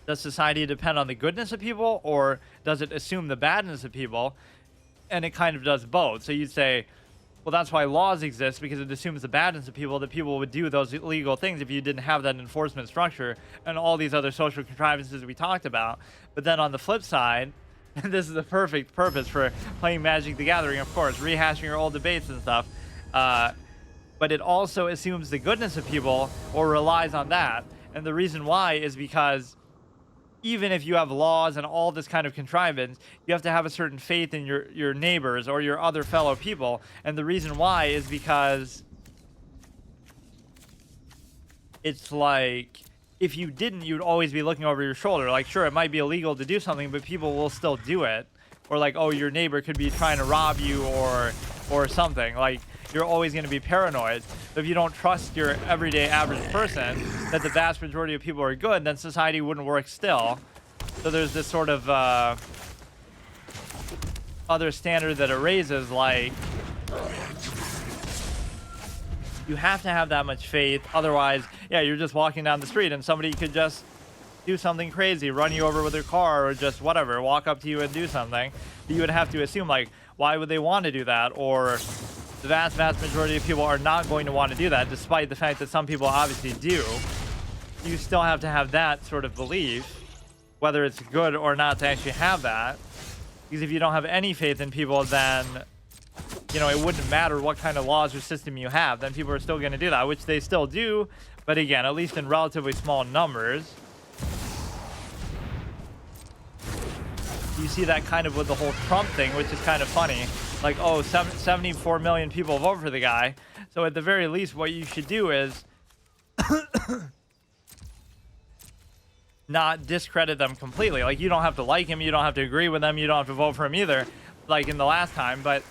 Does society depend on the goodness of people, or does it assume the badness of people? And it kind of does both. So you'd say, well, that's why laws exist, because it assumes the badness of people, that people would do those illegal things if you didn't have that enforcement structure and all these other social contrivances we talked about. But then on the flip side, and this is the perfect purpose for playing Magic the Gathering, of course, rehashing your old debates and stuff, but it also assumes the goodness of people or relies on that. And the reason why is because even if you have laws and all this kind of contrivance, you have to have a certain faith in your neighbors or your other fellow people. And the reason why is because it's like, if you didn't, you'd always be looking over your shoulder. Like, sure, it might be illegal to do something, but people will still do it. Or like, oh, your neighbor could be trying to rob you or something. Like, you're always going to be paranoid. But if you don't trust your everyday average person that the vast majority of people are good, then society wouldn't work still. So there's this sort of other standard that it raises, like, you have to have that much faith. Otherwise, yeah, you're just walking down the street and somebody could just do something crazy, run you over with their car, or just whatever, walk up to you and do something. You would have to assume, like, why would they want to do that? Or the vast majority of people are not going to want to do that, despite the fact that some people obviously do. You still have to have that sort of belief, whether it's good or not, to actually have that. Because if you don't have any faith in people, then, you know, it wouldn't matter what kind of laws or system you have. Then people are still going to do that, which they still do. But again, at least in relatively small numbers. You see that kind of with the whole Trump thing, which is kind of funny. Like, oh, 74 million people vote for the guy. So at the very least, what you should do is not discredit them completely. Like, you don't have to like him, you don't have to agree with them, you don't have to vote for him either, like in the last time. But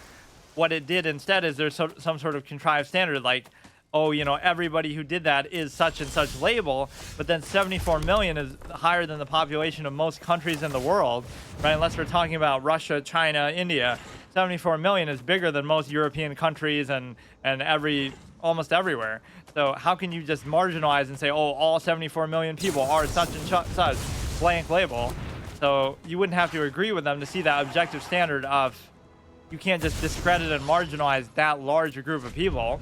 what it did instead is there's some sort of contrived standard, like, oh, you know, everybody who did that is such and such label, but then 74 million is higher than the population of most countries in the world, right? Unless we're talking about Russia, China, India. 74 million is bigger than most European countries and almost everywhere. So how can you just marginalize and say, oh, all 74 million people are such and such blank label? So you wouldn't have to agree with them to see that objective standard of, you can't just discredit and marginalize that large a group of people.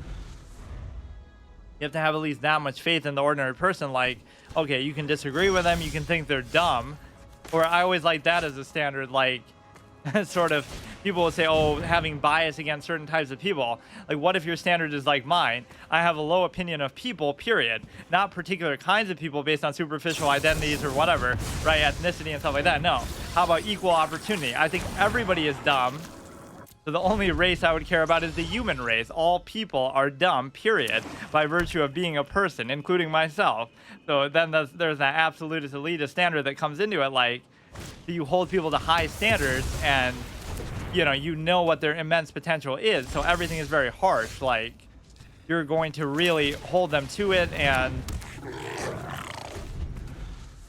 You have to have at least that much faith in the ordinary person. Like, okay, you can disagree with them, you can think they're dumb, Or I always like that as a standard, like sort of people will say, oh, having bias against certain types of people. Like, what if your standard is like mine? I have a low opinion of people, period. Not particular kinds of people based on superficial identities or whatever, right? Ethnicity and stuff like that. No. How about equal opportunity? I think everybody is dumb. So the only race I would care about is the human race. All people are dumb, period, by virtue of being a person, including myself. So then there's that absolutist elitist standard that comes into it, like, you hold people to high standards and, you know what their immense potential is. So everything is very harsh. Like, you're going to really hold them to it and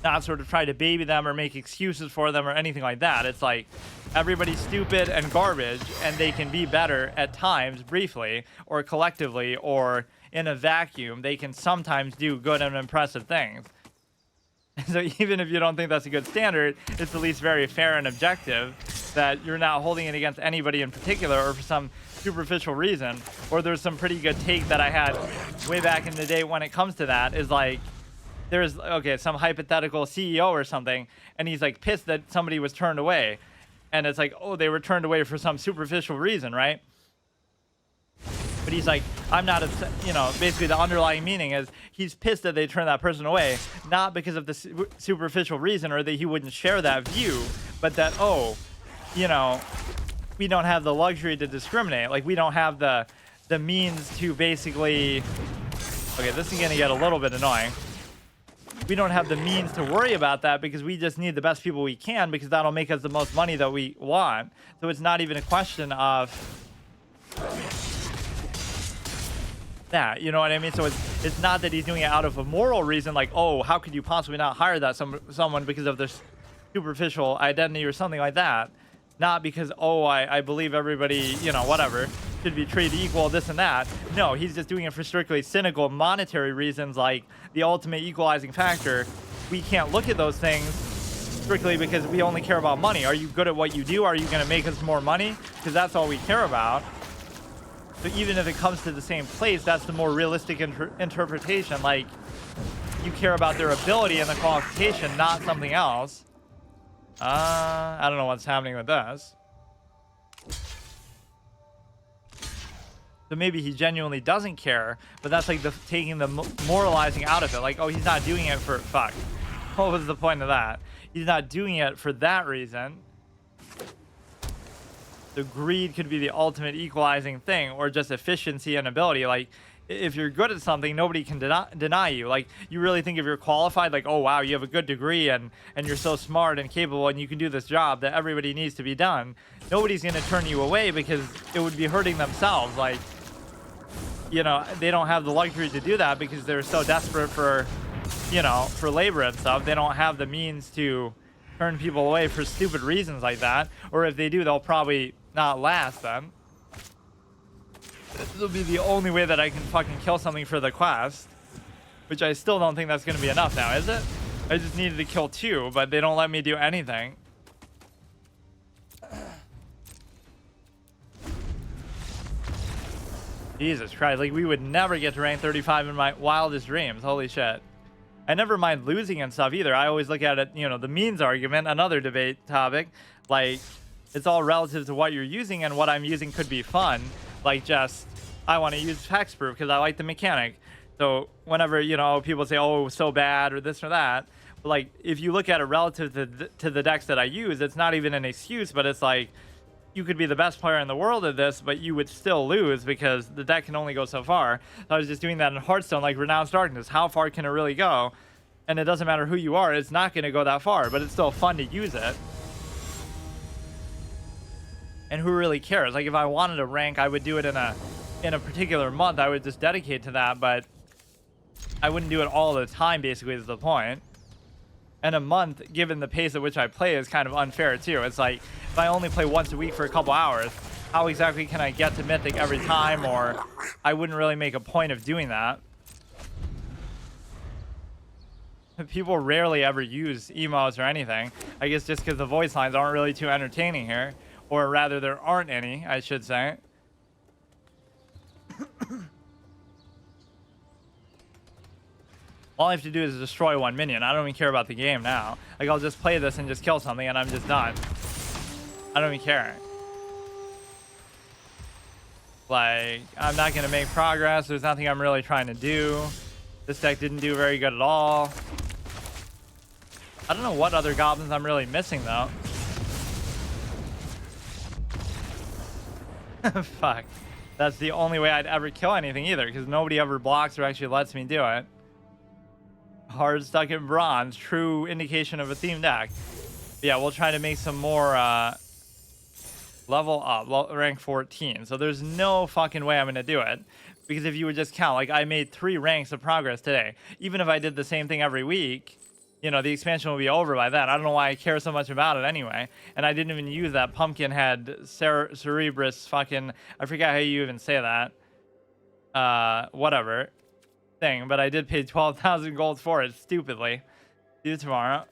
not sort of try to baby them or make excuses for them or anything like that. It's like everybody's stupid and garbage, and they can be better at times, briefly, or collectively, or in a vacuum. They can sometimes do good and impressive things. So even if you don't think that's a good standard, it's at least very fair and objective that you're not holding it against anybody in particular or for some superficial reason. Or there's some pretty good take that I had way back in the day when it comes to that, is like, there's some hypothetical CEO or something, and he's like pissed that somebody was turned away, and it's like, oh, they were turned away for some superficial reason, right? But he's like, I'm not upset. Basically the underlying meaning is he's pissed that they turned that person away, not because of the superficial reason or that he wouldn't share that view, but that, we don't have the luxury to discriminate. Like, we don't have the means to basically, okay, this is going to get a little bit annoying. We don't have the means to worry about that because we just need the best people we can, because that'll make us the most money that we want. So it's not even a question of that, you know what I mean? So it's not that he's doing it out of a moral reason, like, oh, how could you possibly not hire that someone because of their superficial identity or something like that. Not because, oh, I believe everybody, whatever, should be treated equal, this and that. No, he's just doing it for strictly cynical monetary reasons, like the ultimate equalizing factor. We can't look at those things strictly because we only care about money. Are you good at what you do? Are you going to make us more money? Because that's all we care about. So even if it comes to the same place, that's the more realistic interpretation. Like, you care about their ability and the qualification, not something else. I don't know what's happening with this. So maybe he genuinely doesn't care, but that's like taking the moralizing out of it. Like, oh, he's not doing it for, fuck. What was the point of that? He's not doing it for that reason. The greed could be the ultimate equalizing thing, or just efficiency and ability. Like, if you're good at something, nobody can deny you. Like, you really think if you're qualified, like, oh wow, you have a good degree and you're so smart and capable and you can do this job that everybody needs to be done, nobody's going to turn you away because it would be hurting themselves. Like, they don't have the luxury to do that because they're so desperate for labor and stuff. They don't have the means to turn people away for stupid reasons like that. Or if they do, they'll probably not last then. This will be the only way that I can fucking kill something for the quest, which I still don't think that's going to be enough now, is it? I just needed to kill 2, but they don't let me do anything. Jesus Christ, like, we would never get to rank 35 in my wildest dreams. Holy shit. I never mind losing and stuff either. I always look at it, the means argument, another debate topic. Like, it's all relative to what you're using, and what I'm using could be fun. Like, just, I want to use hexproof because I like the mechanic. So whenever, people say, oh, it was so bad or this or that, but like, if you look at it relative to the decks that I use, it's not even an excuse, but it's like, you could be the best player in the world at this, but you would still lose because the deck can only go so far. So I was just doing that in Hearthstone, like Renounced Darkness. How far can it really go? And it doesn't matter who you are, it's not going to go that far, but it's still fun to use it. And who really cares? Like, if I wanted to rank, I would do it in a particular month. I would just dedicate to that, but I wouldn't do it all the time, basically, is the point. And a month, given the pace at which I play, is kind of unfair too. It's like, if I only play once a week for a couple hours, how exactly can I get to Mythic every time? Or I wouldn't really make a point of doing that. People rarely ever use emotes or anything. I guess just because the voice lines aren't really too entertaining here. Or rather, there aren't any, I should say. All I have to do is destroy one minion. I don't even care about the game now. Like, I'll just play this and just kill something, and I'm just done. I don't even care. Like, I'm not going to make progress. There's nothing I'm really trying to do. This deck didn't do very good at all. I don't know what other goblins I'm really missing, though. Fuck. That's the only way I'd ever kill anything either, because nobody ever blocks or actually lets me do it. Hard stuck in bronze. True indication of a theme deck. But yeah, we'll try to make some more level up, rank 14. So there's no fucking way I'm going to do it. Because if you would just count, like, I made 3 ranks of progress today. Even if I did the same thing every week, you know, the expansion will be over by then. I don't know why I care so much about it anyway. And I didn't even use that pumpkin head cerebrus fucking, I forget how you even say that. Whatever thing. But I did pay 12,000 gold for it, stupidly. See you tomorrow.